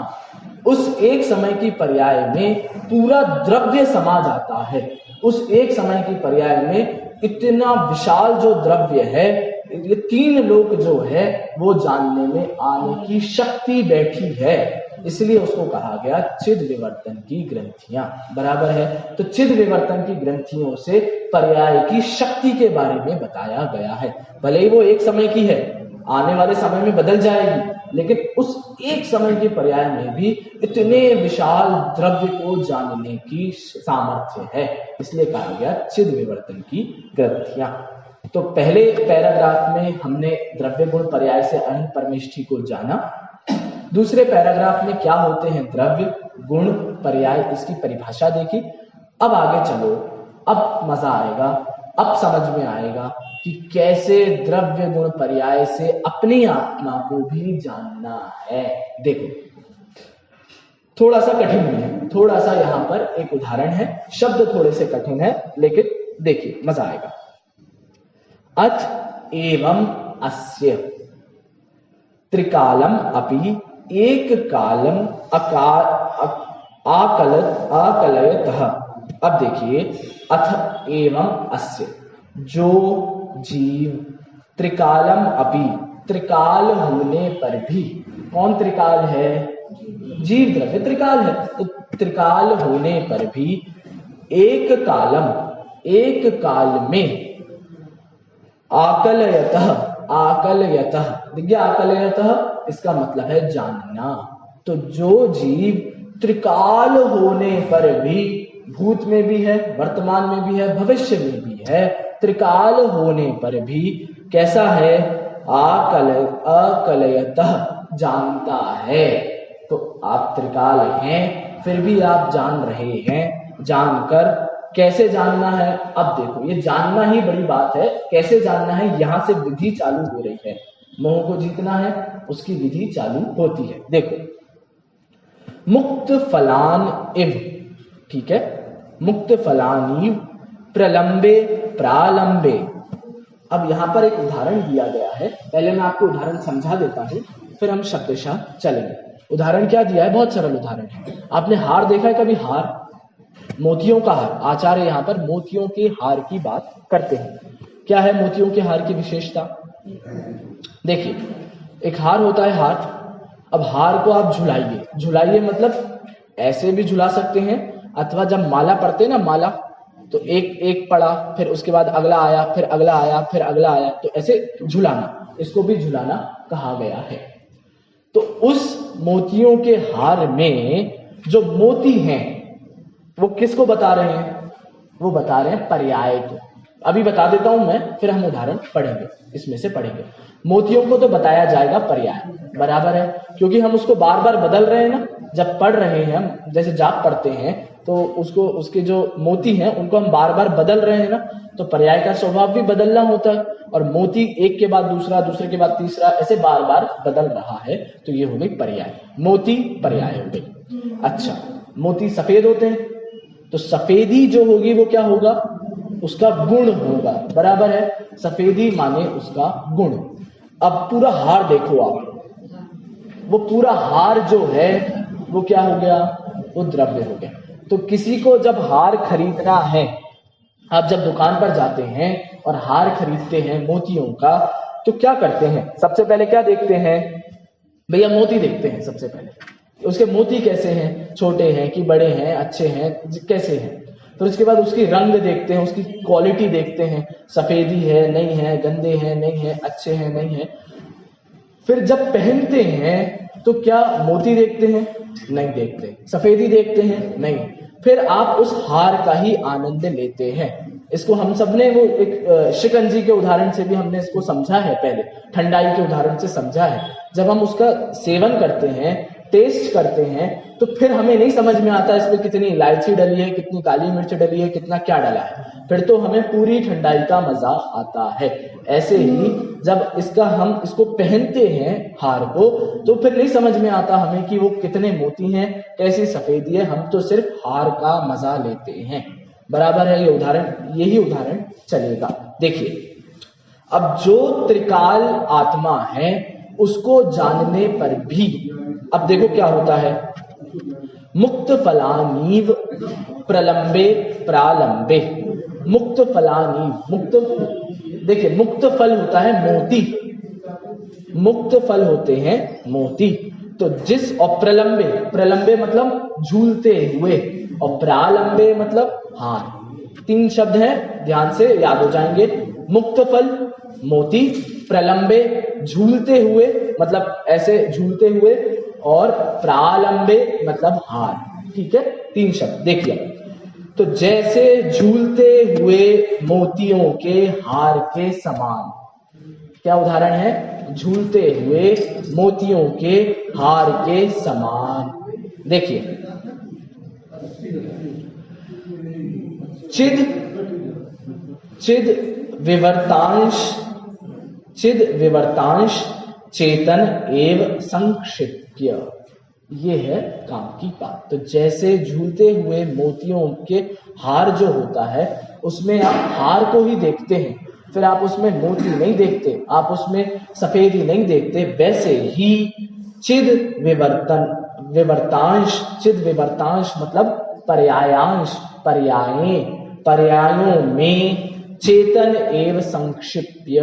उस एक समय की पर्याय में पूरा द्रव्य समा जाता है। उस एक समय की पर्याय में इतना विशाल जो द्रव्य है, ये तीन लोक जो है वो जानने में आने की शक्ति बैठी है। इसलिए उसको कहा गया चिद विवर्तन की ग्रंथियां। बराबर है? तो चिद विवर्तन की ग्रंथियों से पर्याय की शक्ति के बारे में बताया गया है। भले ही वो एक समय की है, आने वाले समय में बदल जाएगी, लेकिन उस एक समय के पर्याय में भी इतने विशाल द्रव्य को जानने की सामर्थ्य है। इसलिए कहा गया चिद विवर्तन की ग्रंथियां। तो पहले पैराग्राफ में हमने द्रव्य गुण पर्याय से अनंत परमेष्ठी को जाना। दूसरे पैराग्राफ में क्या होते हैं द्रव्य गुण पर्याय, इसकी परिभाषा देखी। अब आगे चलो, अब मजा आएगा, अब समझ में आएगा कि कैसे द्रव्य गुण पर्याय से अपनी आत्मा को भी जानना है। देखो थोड़ा सा कठिन भी है, थोड़ा सा यहां पर एक उदाहरण है, शब्द थोड़े से कठिन है लेकिन देखिए मजा आएगा। अथ एवं अस्य त्रिकालम अपि एक कालम आकलयतः। अब देखिए अथ एवं अस्य, जो जीव त्रिकालम अपि, त्रिकाल होने पर भी, कौन त्रिकाल है? जीव द्रव्य त्रिकाल है। तो त्रिकाल होने पर भी एक कालम, एक काल में आकलयतः, आकलयतः, देखिए आकलयतः इसका मतलब है जानना। तो जो जीव त्रिकाल होने पर भी, भूत में भी है, वर्तमान में भी है, भविष्य में भी है, त्रिकाल होने पर भी कैसा है? आकलयतः, जानता है। तो आप त्रिकाल हैं फिर भी आप जान रहे हैं। जानकर कैसे जानना है? अब देखो ये जानना ही बड़ी बात है। कैसे जानना है? यहां से विधि चालू हो रही है। मोह को जीतना है, उसकी विधि चालू होती है। देखो मुक्त फलान इव, ठीक है, मुक्त फलानीव प्रलंबे प्रालंबे। अब यहां पर एक उदाहरण दिया गया है। पहले मैं आपको उदाहरण समझा देता हूं, फिर हम शब्दशः चलेंगे। उदाहरण क्या दिया है? बहुत सरल उदाहरण है। आपने हार देखा है कभी? हार, मोतियों का हार। आचार्य यहां पर मोतियों के हार की बात करते हैं। क्या है मोतियों के हार की विशेषता? देखिए एक हार होता है, हार। अब हार को आप झुलाइए, झुलाइए मतलब ऐसे भी झुला सकते हैं, अथवा जब माला पड़ते हैं ना, माला, तो एक एक पड़ा, फिर उसके बाद अगला आया, फिर अगला आया, फिर अगला आया, तो ऐसे झुलाना, इसको भी झुलाना कहा गया है। तो उस मोतियों के हार में जो मोती हैं वो किसको बता रहे हैं? वो बता रहे हैं पर्याय को। अभी बता देता हूं मैं, फिर हम उदाहरण पढ़ेंगे, इसमें से पढ़ेंगे। मोतियों को तो बताया जाएगा पर्याय, बराबर है, क्योंकि हम उसको बार बार बदल रहे हैं ना। जब पढ़ रहे हैं हम, जैसे जाप पढ़ते हैं, तो उसको, उसके जो मोती हैं उनको हम बार बार बदल रहे हैं ना, तो पर्याय का स्वभाव भी बदलना होता है। और मोती एक के बाद दूसरा, दूसरे के बाद तीसरा, ऐसे बार बार बदल रहा है, तो ये हो गई पर्याय। मोती पर्याय हो गई। अच्छा, मोती सफेद होते हैं, तो सफेदी जो होगी वो क्या होगा? उसका गुण होगा, बराबर है। सफेदी माने उसका गुण। अब पूरा हार देखो आप, वो पूरा हार जो है वो क्या हो गया? वो द्रव्य हो गया। तो किसी को जब हार खरीदना है, आप जब दुकान पर जाते हैं और हार खरीदते हैं मोतियों का, तो क्या करते हैं? सबसे पहले क्या देखते हैं? भैया मोती देखते हैं सबसे पहले, उसके मोती कैसे हैं, छोटे हैं कि बड़े हैं, अच्छे हैं, कैसे हैं। फिर उसके बाद उसकी रंग देखते हैं, उसकी क्वालिटी देखते हैं, सफेदी है नहीं है, गंदे हैं नहीं है, अच्छे हैं नहीं है। फिर जब पहनते हैं तो क्या मोती देखते हैं, नहीं देखते, सफेदी देखते हैं, नहीं। फिर आप उस हार का ही आनंद लेते हैं। इसको हम सब ने वो एक शिकंजी के उदाहरण से भी हमने इसको समझा है, पहले ठंडाई के उदाहरण से समझा है। जब हम उसका सेवन करते हैं, टेस्ट करते हैं, तो फिर हमें नहीं समझ में आता इसमें कितनी इलायची डली है, कितनी काली मिर्च डली है, कितना क्या डला है, फिर तो हमें पूरी ठंडाई का मजा आता है। ऐसे ही जब हम इसको पहनते हैं हार को, तो फिर नहीं समझ में आता हमें कि वो कितने मोती हैं, कैसी सफेदी है, हम तो सिर्फ हार का मजा लेते हैं। बराबर है, ये उदाहरण, यही उदाहरण चलेगा। देखिए, अब जो त्रिकाल आत्मा है उसको जानने पर भी, अब देखो क्या होता है, मुक्त फलानीव प्रलंबे प्रालंबे, मुक्त फलानीव, मुक्त, देखिए मुक्त फल होता है मोती, मुक्त फल होते हैं मोती। तो जिस, और प्रलंबे, प्रलंबे मतलब झूलते हुए, और प्रालंबे मतलब हार। तीन शब्द हैं, ध्यान से याद हो जाएंगे। मुक्त फल मोती, प्रलंबे झूलते हुए मतलब ऐसे झूलते हुए, और प्रालंबे मतलब हार। ठीक है, तीन शब्द देखिए। तो जैसे झूलते हुए मोतियों के हार के समान, क्या उदाहरण है, झूलते हुए मोतियों के हार के समान। देखिए, चिद चिद विवर्तांश, चिद विवर्तांश चेतन एव संक्षिप्य, ये है काम की बात। तो जैसे झूलते हुए मोतियों के हार जो होता है, उसमें आप हार को ही देखते हैं, फिर आप उसमें मोती नहीं देखते, आप उसमें सफेदी नहीं देखते। वैसे ही चिद विवर्तांश, चिद विवर्तांश मतलब पर्यायांश, पर्यायों में चेतन एव संक्षिप्य,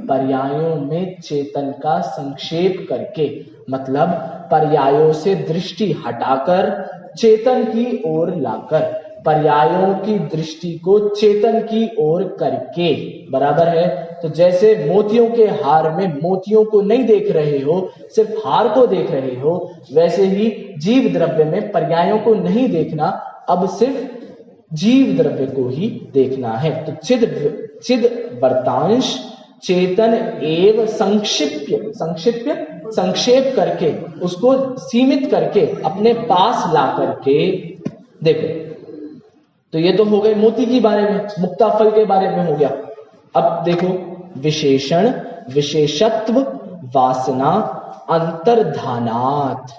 पर्यायों में चेतन का संक्षेप करके, मतलब पर्यायों से दृष्टि हटाकर चेतन की ओर लाकर, पर्यायों की दृष्टि को चेतन की ओर करके। बराबर है। तो जैसे मोतियों के हार में मोतियों को नहीं देख रहे हो, सिर्फ हार को देख रहे हो, वैसे ही जीव द्रव्य में पर्यायों को नहीं देखना, अब सिर्फ जीव द्रव्य को ही देखना है। तो चिद वर्तांश चेतन एव संक्षेप करके, उसको सीमित करके अपने पास ला करके देखो। तो ये तो हो गए मोती के बारे में, मुक्ता फल के बारे में हो गया। अब देखो, विशेषण विशेषत्व वासना अंतर्धानात्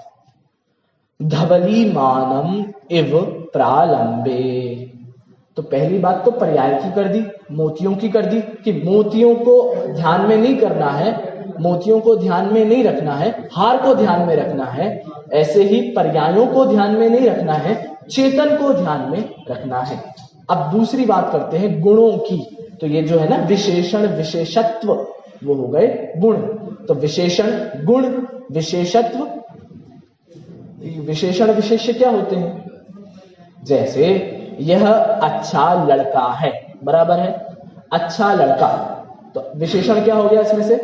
धवलीमानम इव प्रालंबे। तो पहली बात तो पर्याय की कर दी, मोतियों की कर दी, कि मोतियों को ध्यान में नहीं करना है, मोतियों को ध्यान में नहीं रखना है, हार को ध्यान में रखना है। ऐसे ही पर्यायों को ध्यान में नहीं रखना है, चेतन को ध्यान में रखना है। अब दूसरी बात करते हैं गुणों की। तो ये जो है ना विशेषण विशेषत्व, वो हो गए गुण। तो विशेषण गुण, विशेषत्व, विशेषण विशेष्य क्या होते हैं? जैसे यह अच्छा लड़का है, बराबर है, अच्छा लड़का, तो विशेषण क्या हो गया इसमें से?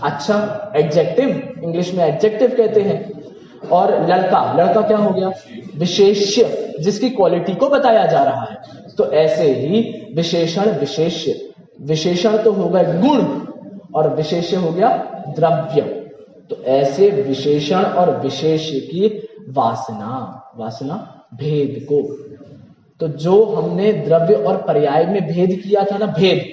अच्छा, एडजेक्टिव, इंग्लिश में एडजेक्टिव कहते हैं। और लड़का, लड़का क्या हो गया? विशेष्य, जिसकी क्वालिटी को बताया जा रहा है। तो ऐसे ही विशेषण विशेष्य, विशेषण तो हो गए गुण और विशेष्य हो गया द्रव्य। तो ऐसे विशेषण और विशेष्य की वासना भेद को, तो जो हमने द्रव्य और पर्याय में भेद किया था ना, भेद,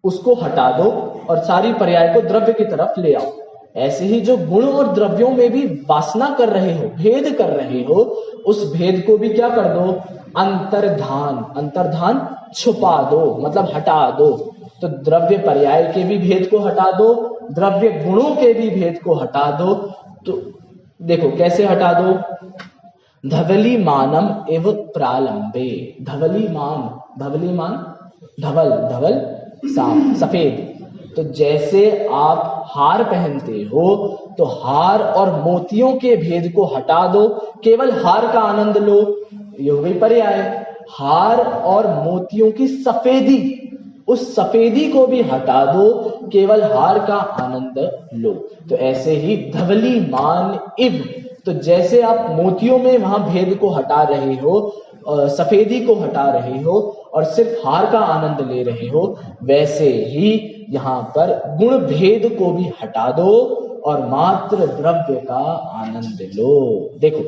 उसको हटा दो और सारी पर्याय को द्रव्य की तरफ ले आओ। ऐसे ही जो गुण और द्रव्यों में भी वासना कर रहे हो, भेद कर रहे हो, उस भेद को भी क्या कर दो? अंतर्धान, अंतर्धान छुपा दो, मतलब हटा दो। तो द्रव्य पर्याय के भी भेद को हटा दो, द्रव्य गुणों के भी भेद को हटा दो। तो देखो कैसे हटा दो? धवलीमानम एव प्रालंबे, धवलीमान, धवलीमान, धवल, धवल साफ, सफेद, तो जैसे आप हार पहनते हो तो हार और मोतियों के भेद को हटा दो, केवल हार का आनंद लो, ये हो गई पर्याय। हार और मोतियों की सफेदी, उस सफेदी को भी हटा दो, केवल हार का आनंद लो। तो ऐसे ही धवली मान इव, तो जैसे आप मोतियों में वहां भेद को हटा रहे हो, सफेदी को हटा रहे हो और सिर्फ हार का आनंद ले रहे हो, वैसे ही यहां पर गुण भेद को भी हटा दो और मात्र द्रव्य का आनंद लो। देखो,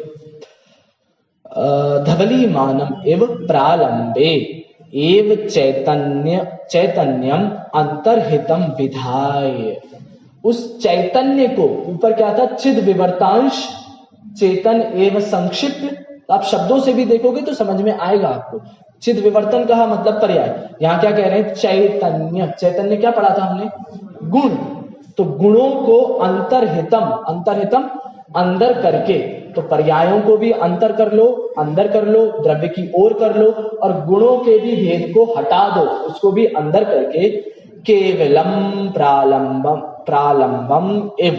धवली मानम एव प्रालंबे एव चैतन्यम अंतर्हितम विधाय। उस चैतन्य को, ऊपर क्या था, चिद विवर्तांश चेतन एवं संक्षिप्त, आप शब्दों से भी देखोगे तो समझ में आएगा आपको। चिद विवर्तन कहा मतलब पर्याय, यहां क्या कह रहे हैं, चैतन्य। चैतन्य क्या पढ़ा था हमने, गुण। तो गुणों को अंतर्हितम, अंतर्हितम अंदर करके, तो पर्यायों को भी अंतर कर लो, अंदर कर लो, द्रव्य की ओर कर लो, और गुणों के भी भेद को हटा दो, उसको भी अंदर करके केवलम प्रालंबम, प्रालंबम इव,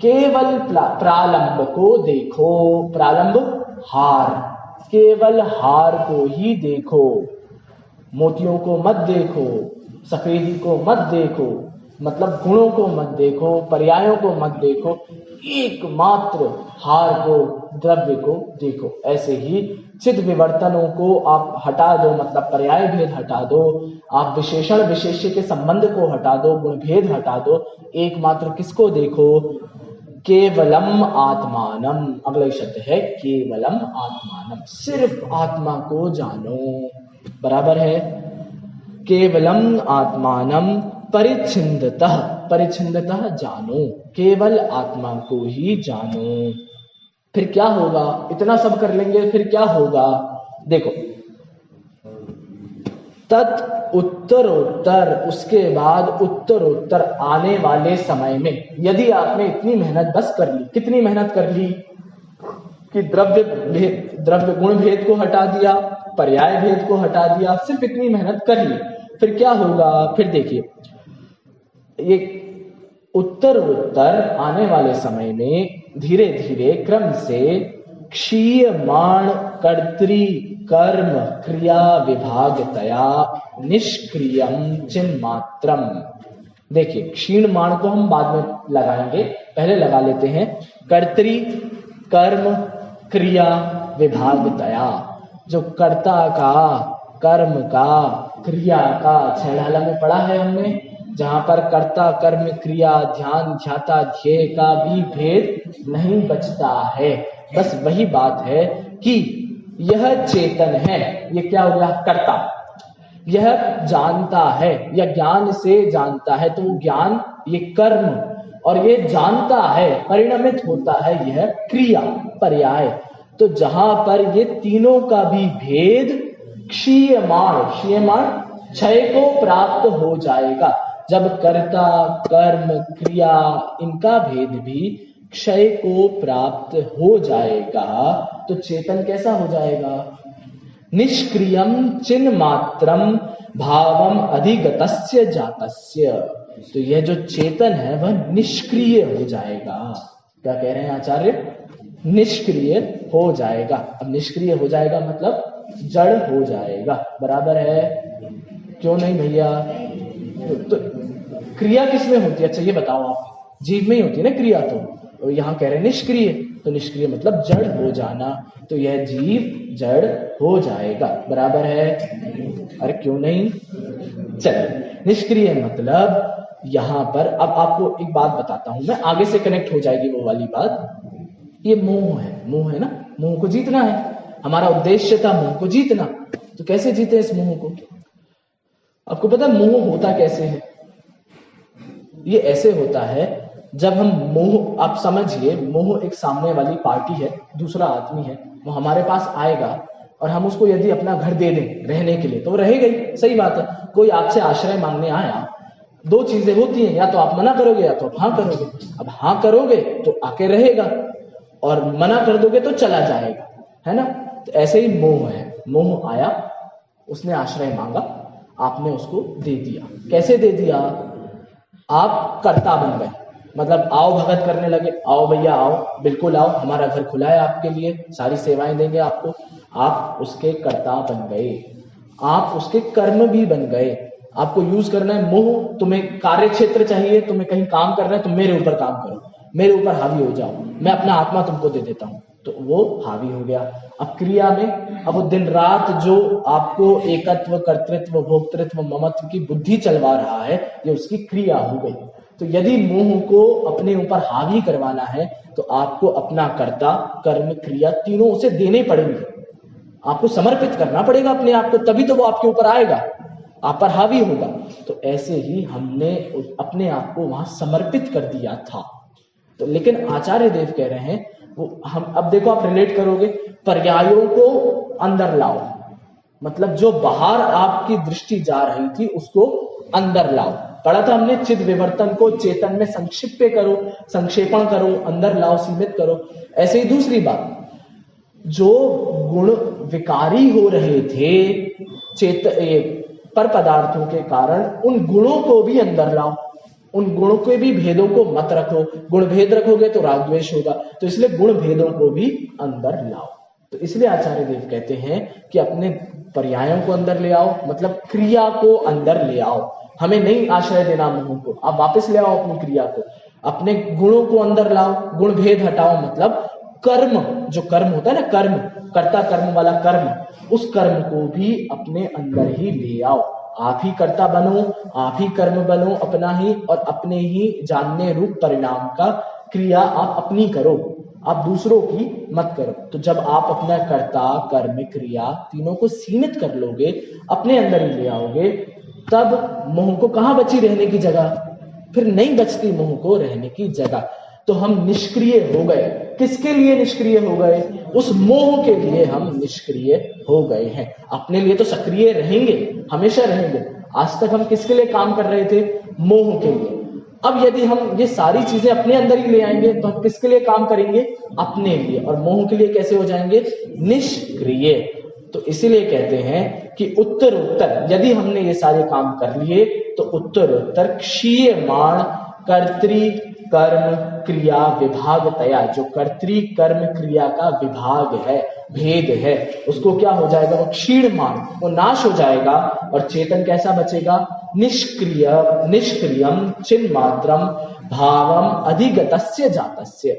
केवल प्रालंब को देखो। प्रालंब हार, केवल हार को ही देखो, मोतियों को मत देखो, सफेदी को मत देखो, मतलब गुणों को मत देखो, पर्यायों को मत देखो, एकमात्र हार को, द्रव्य को देखो। ऐसे ही चिद विवर्तनों को आप हटा दो, मतलब पर्याय भेद हटा दो, आप विशेषण विशेष्य के संबंध को हटा दो, गुण भेद हटा दो, एकमात्र किसको देखो, केवलम आत्मानम। अगला शब्द है केवलम आत्मानम, सिर्फ आत्मा को जानो, बराबर है। केवलम आत्मानम परिच्छिन्नतः, परिच्छिन्नतः जानो, केवल आत्मा को ही जानो। फिर क्या होगा, इतना सब कर लेंगे फिर क्या होगा, देखो, तत् उत्तरोत्तर, उसके बाद उत्तरोत्तर आने वाले समय में, यदि आपने इतनी मेहनत बस कर ली, कितनी मेहनत कर ली कि द्रव्य गुण भेद को हटा दिया, पर्याय भेद को हटा दिया, सिर्फ इतनी मेहनत कर ली, फिर क्या होगा, फिर देखिए, ये उत्तरोत्तर आने वाले समय में धीरे धीरे क्रम से क्षीयमाण कर्तृ कर्म क्रिया विभागतया निष्क्रियम चिन्मात्रम। देखिए, क्षीणमाण को हम बाद में लगाएंगे, पहले लगा लेते हैं कर्तृ कर्म क्रिया विभागतया। जो कर्ता का, कर्म का, क्रिया का, छेड़ाला में पढ़ा है हमने, जहां पर कर्ता कर्म क्रिया ध्यान ध्याता ध्येय का भी भेद नहीं बचता है। बस वही बात है कि यह चेतन है, ये क्या हो गया, कर्ता, यह जानता है या ज्ञान से जानता है, तो ज्ञान ये कर्म, और ये जानता है, परिणमित होता है, यह क्रिया पर्याय। तो जहां पर ये तीनों का भी भेद क्षीयमाण, क्षीयमाण क्षय को प्राप्त हो जाएगा, जब कर्ता कर्म क्रिया इनका भेद भी क्षय को प्राप्त हो जाएगा, तो चेतन कैसा हो जाएगा, निष्क्रियम चिन्ह मात्रम भावम अधिगतस्य जातस्य। तो यह जो चेतन है वह निष्क्रिय हो जाएगा। क्या कह रहे हैं आचार्य, निष्क्रिय हो जाएगा। अब निष्क्रिय हो जाएगा मतलब जड़ हो जाएगा, बराबर है, क्यों नहीं भैया। तो क्रिया किसमें होती है, अच्छा ये बताओ आप, जीव में ही होती है ना क्रिया, तो यहाँ कह रहे हैं निष्क्रिय, तो निष्क्रिय मतलब जड़ हो जाना, तो यह जीव जड़ हो जाएगा, बराबर है, अरे क्यों नहीं। चलिए, निष्क्रिय मतलब यहां पर, अब आपको एक बात बताता हूं मैं, आगे से कनेक्ट हो जाएगी वो वाली बात। ये मोह है, मोह है ना, मोह को जीतना है, हमारा उद्देश्य था मोह को जीतना, तो कैसे जीते इस मोह को। आपको पता है मोह होता कैसे है, ये ऐसे होता है जब हम मोह, आप समझिए, मोह एक सामने वाली पार्टी है, दूसरा आदमी है, वो हमारे पास आएगा और हम उसको यदि अपना घर दे दें रहने के लिए, तो वो रहेगा ही, सही बात है। कोई आपसे आश्रय मांगने आया, दो चीजें होती हैं, या तो आप मना करोगे या तो आप हाँ करोगे। अब हाँ करोगे तो आके रहेगा, और मना कर दोगे तो चला जाएगा, है ना। तो ऐसे ही मोह है, मोह आया, उसने आश्रय मांगा, आपने उसको दे दिया। कैसे दे दिया, आप कर्ता बन गए, मतलब आओ भगत करने लगे, आओ भैया आओ, बिल्कुल आओ, हमारा घर खुला है आपके लिए, सारी सेवाएं देंगे आपको। आप उसके कर्ता बन गए, आप उसके कर्म भी बन गए। आपको यूज करना है मोह, तुम्हें कार्य क्षेत्र चाहिए, तुम्हें कहीं काम करना है, तुम मेरे ऊपर काम करो, मेरे ऊपर हावी हो जाओ, मैं अपना आत्मा तुमको दे देता हूं, तो वो हावी हो गया। अब क्रिया में, अब वो दिन रात जो आपको एकत्व, कर्तृत्व, भोक्तृत्व, ममत्व की बुद्धि चलवा रहा है, ये उसकी क्रिया हो गई। तो यदि मोह को अपने ऊपर हावी करवाना है तो आपको अपना कर्ता, कर्म, क्रिया तीनों उसे देने पड़ेंगे, आपको समर्पित करना पड़ेगा अपने आप को, तभी तो वो आपके ऊपर आएगा, आप पर हावी होगा। तो ऐसे ही हमने अपने आप को वहां समर्पित कर दिया था। तो लेकिन आचार्य देव कह रहे हैं, वो हम अब देखो, आप रिलेट करोगे, पर्यायों को अंदर लाओ, मतलब जो बाहर आपकी दृष्टि जा रही थी उसको अंदर लाओ। पढ़ा था हमने, चिद विवर्तन को चेतन में संक्षिप्त करो, संक्षेपण करो, अंदर लाओ, सीमित करो। ऐसे ही दूसरी बात, जो गुण विकारी हो रहे थे पर पदार्थों के कारण, उन गुणों को भी अंदर लाओ, उन गुणों के भी भेदों को मत रखो, गुण भेद रखोगे तो राग द्वेष होगा, तो इसलिए गुण भेदों को भी अंदर लाओ। तो इसलिए आचार्य देव कहते हैं कि अपने पर्यायों को अंदर ले आओ, मतलब क्रिया को अंदर ले आओ, हमें नहीं आश्रय देना मोह को, आप वापस ले आओ अपनी क्रिया को, अपने गुणों को अंदर लाओ, गुण भेद हटाओ, मतलब कर्म, जो कर्म होता है ना, कर्म, कर्ता कर्म वाला कर्म, उस कर्म को भी अपने अंदर ही ले आओ। आप ही कर्ता बनो, आप ही कर्म बनो अपना ही, और अपने ही जानने रूप परिणाम का क्रिया आप अपनी करो, आप दूसरों की मत करो। तो जब आप अपना कर्ता, कर्म, क्रिया तीनों को सीमित कर लोगे, अपने अंदर ही ले आओगे, तब मोह को कहां बची रहने की जगह, फिर नहीं बचती मोह को रहने की जगह। तो हम निष्क्रिय हो गए। किसके लिए निष्क्रिय हो गए? उस मोह के लिए हम निष्क्रिय हो गए हैं। अपने लिए तो सक्रिय रहेंगे, हमेशा रहेंगे। आज तक हम किसके लिए काम कर रहे थे? मोह के लिए। अब यदि हम ये सारी चीजें अपने अंदर ही ले आएंगे तो हम किसके लिए काम करेंगे? अपने लिए। और मोह के लिए कैसे हो जाएंगे? निष्क्रिय। तो इसीलिए कहते हैं कि उत्तर उत्तर यदि हमने ये सारे काम कर लिए तो उत्तर उत्तर क्षीयमाण कर्तृ कर्म क्रिया विभाग तया, जो कर्तृ कर्म क्रिया का विभाग है, भेद है, उसको क्या हो जाएगा? वो क्षीणमान, वो नाश हो जाएगा। और चेतन कैसा बचेगा? निष्क्रिय निष्क्रियम चिन्मात्रम भावम अधिगतस्य जातस्य।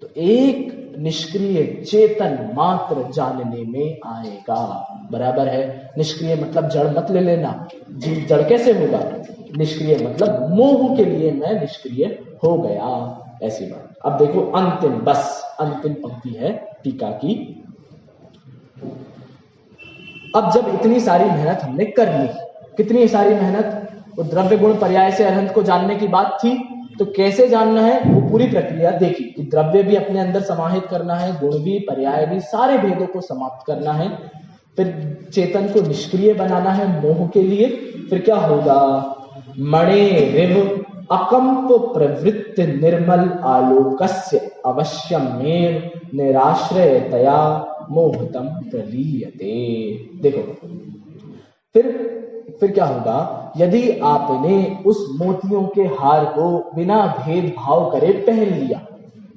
तो एक निष्क्रिय चेतन मात्र जानने में आएगा। बराबर है। निष्क्रिय मतलब जड़ मत ले लेना, जी जड़ कैसे होगा? निष्क्रिय मतलब मोह के लिए मैं निष्क्रिय हो गया, ऐसी बात। अब देखो अंतिम, बस अंतिम पंक्ति है टीका की। अब जब इतनी सारी मेहनत हमने कर ली, कितनी सारी मेहनत, वो द्रव्य गुण पर्याय से अरहंत को जानने की बात थी, तो कैसे जानना है वो पूरी प्रक्रिया देखी कि द्रव्य भी अपने अंदर समाहित करना है, गुण भी, पर्याय भी, सारे भेदों को समाप्त करना है, फिर चेतन को निष्क्रिय बनाना है मोह के लिए। फिर क्या होगा? मणे रिव अकंप प्रवृत्त निर्मल आलोकस्य अवश्यमेव निराश्रयतया मोहतम प्रलीयते। देखो फिर क्या होगा? यदि आपने उस मोतियों के हार को बिना भेदभाव करे पहन लिया,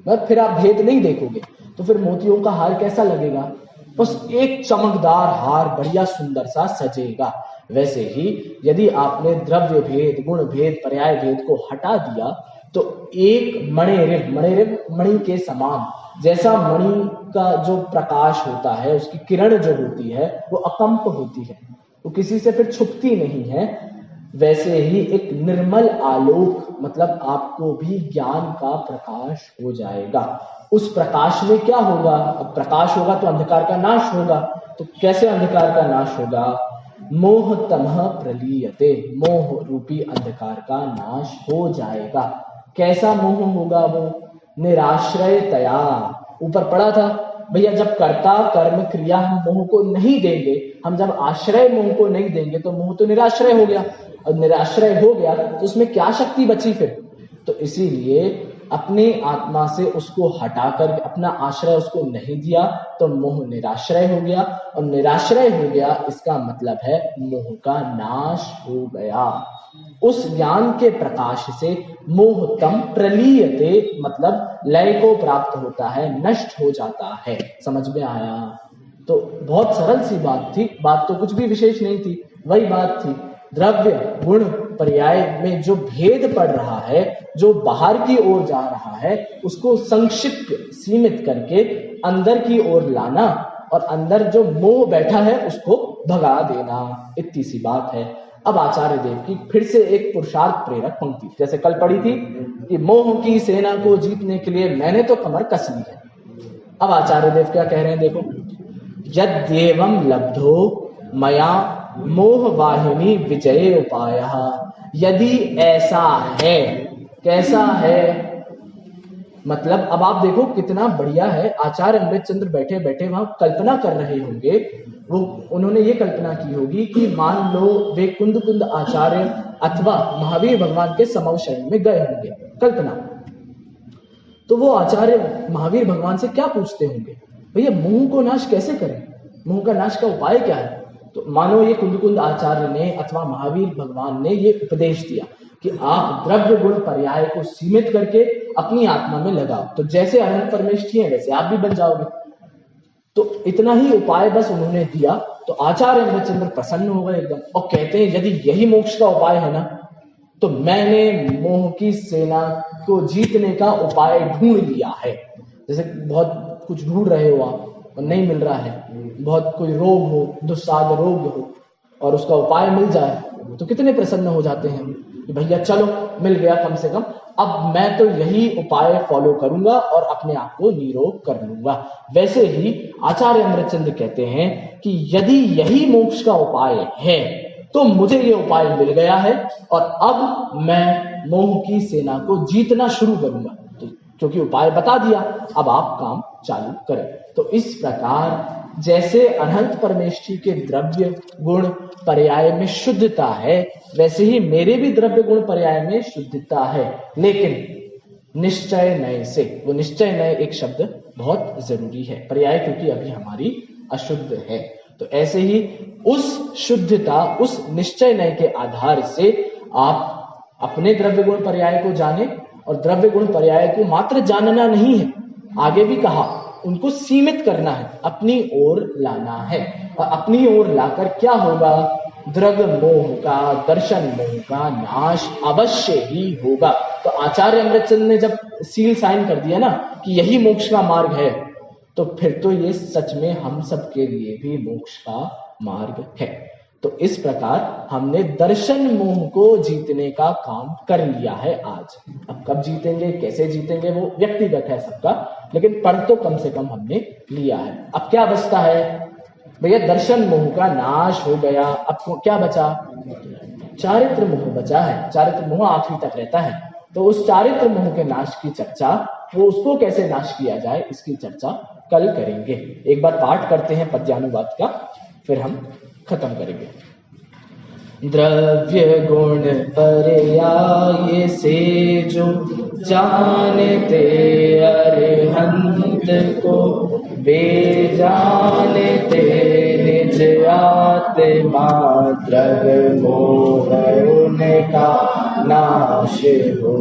मतलब फिर आप भेद नहीं देखोगे, तो फिर मोतियों का हार कैसा लगेगा? बस एक चमकदार हार बढ़िया सुंदर सा सजेगा। वैसे ही यदि आपने द्रव्य भेद, गुण भेद, पर्याय भेद को हटा दिया तो एक मणिरिव मणि के समान, जैसा मणि का जो प्रकाश होता है, उसकी किरण जो होती है वो अकंप होती है, वो किसी से फिर छुपती नहीं है, वैसे ही एक निर्मल आलोक, मतलब आपको भी ज्ञान का प्रकाश हो जाएगा। उस प्रकाश में क्या होगा? अब प्रकाश होगा तो अंधकार का नाश होगा। तो कैसे अंधकार का नाश होगा? मोह तमह प्रलीयते, मोह रूपी अंधकार का नाश हो जाएगा। कैसा मोह होगा वो? निराश्रयतया। ऊपर पढ़ा था भैया, जब कर्ता कर्म क्रिया हम मोह को नहीं देंगे, हम जब आश्रय मोह को नहीं देंगे तो मोह तो निराश्रय हो गया, और निराश्रय हो गया तो उसमें क्या शक्ति बची फिर? तो इसीलिए अपने आत्मा से उसको हटाकर अपना आश्रय उसको नहीं दिया तो मोह निराश्रय हो गया, और निराश्रय हो गया इसका मतलब है मोह का नाश हो गया। उस ज्ञान के प्रकाश से मोहतम प्रलीयते, मतलब लय को प्राप्त होता है, नष्ट हो जाता है। समझ में आया? तो बहुत सरल सी बात थी, बात तो कुछ भी विशेष नहीं थी, वही बात थी। द्रव्य गुण पर्याय में जो भेद पड़ रहा है, जो बाहर की ओर जा रहा है, उसको संक्षिप्त सीमित करके अंदर की ओर लाना और अंदर जो मोह बैठा है उसको भगा देना, इतनी सी बात है। अब आचार्य देव की फिर से एक पुरुषार्थ प्रेरक पंक्ति, जैसे कल पढ़ी थी कि मोह की सेना को जीतने के लिए मैंने तो कमर कस ली है। अब आचार्य देव क्या कह रहे हैं, देखो, यद्येवं लब्धो मया मोह वाहिनी विजय उपायः, यदि ऐसा है, कैसा है, मतलब अब आप देखो कितना बढ़िया है। आचार्य अमृतचंद्र बैठे बैठे वहां कल्पना कर रहे होंगे, वो उन्होंने ये कल्पना की होगी कि मान लो वे कुंद कुंद आचार्य अथवा महावीर भगवान के समव शरण में गए होंगे, कल्पना। तो वो आचार्य महावीर भगवान से क्या पूछते होंगे, भैया मोह को नाश कैसे करें, मोह का नाश का उपाय क्या है? तो मानो ये कुंद कुंद आचार्य ने अथवा महावीर भगवान ने ये उपदेश दिया कि आप द्रव्य गुण पर्याय को सीमित करके अपनी आत्मा में लगाओ, तो जैसे अनंत परमेष्ठी हैं वैसे आप भी बन जाओगे। तो इतना ही उपाय बस उन्होंने दिया, तो आचार्य अमृतचंद्र प्रसन्न हो गए एकदम, और कहते हैं यदि यही मोक्ष का उपाय है ना, तो मैंने मोह की सेना को जीतने का उपाय ढूंढ लिया है। जैसे बहुत कुछ ढूंढ रहे हो आप और नहीं मिल रहा है, बहुत कोई रोग हो, दुस्साध रोग हो, और उसका उपाय मिल जाए तो कितने प्रसन्न हो जाते हैं कि भैया चलो मिल गया कम से कम, अब मैं तो यही उपाय फॉलो करूंगा और अपने आप को निरोग कर लूंगा। वैसे ही आचार्य अमृतचंद्र कहते हैं कि यदि यही मोक्ष का उपाय है तो मुझे ये उपाय मिल गया है और अब मैं मोह की सेना को जीतना शुरू करूंगा। तो क्योंकि उपाय बता दिया, अब आप काम चालू करें। तो इस प्रकार जैसे अनंत परमेष्ठी के द्रव्य गुण पर्याय में शुद्धता है, वैसे ही मेरे भी द्रव्य गुण पर्याय में शुद्धता है, लेकिन निश्चय नय से। वो निश्चय नय एक शब्द बहुत जरूरी है, पर्याय क्योंकि अभी हमारी अशुद्ध है। तो ऐसे ही उस शुद्धता, उस निश्चय नय के आधार से आप अपने द्रव्य गुण पर्याय को जाने, और द्रव्य गुण पर्याय को मात्र जानना नहीं है, आगे भी कहा उनको सीमित करना है, अपनी ओर लाना है। और अपनी ओर लाकर क्या होगा, द्रव्य मोह का, दर्शन मोह का नाश अवश्य ही होगा। तो आचार्य अमृतचंद्र ने जब सील साइन कर दिया ना कि यही मोक्ष का मार्ग है, तो फिर तो ये सच में हम सब के लिए भी मोक्ष का मार्ग है। तो इस प्रकार हमने दर्शन मोह को जीतने का काम कर लिया है आज। अब कब जीतेंगे, कैसे जीतेंगे, वो व्यक्तिगत है सबका, लेकिन पढ़ तो कम से कम हमने लिया है। अब क्या बचता है भैया, दर्शन मोह का नाश हो गया, अब क्या बचा, चारित्र मोह बचा है। चारित्र मोह आखिरी तक रहता है, तो उस चारित्र मोह के नाश की चर्चा, वो उसको कैसे नाश किया जाए इसकी चर्चा कल करेंगे। एक बार पाठ करते हैं पद्यानुवाद का, फिर हम खत्म करेंगे। द्रव्य गुण पर्याय से जो जानते अरिहंत को, वे जानते निज आत्मा, द्रव्य मोह उनका नाश हो।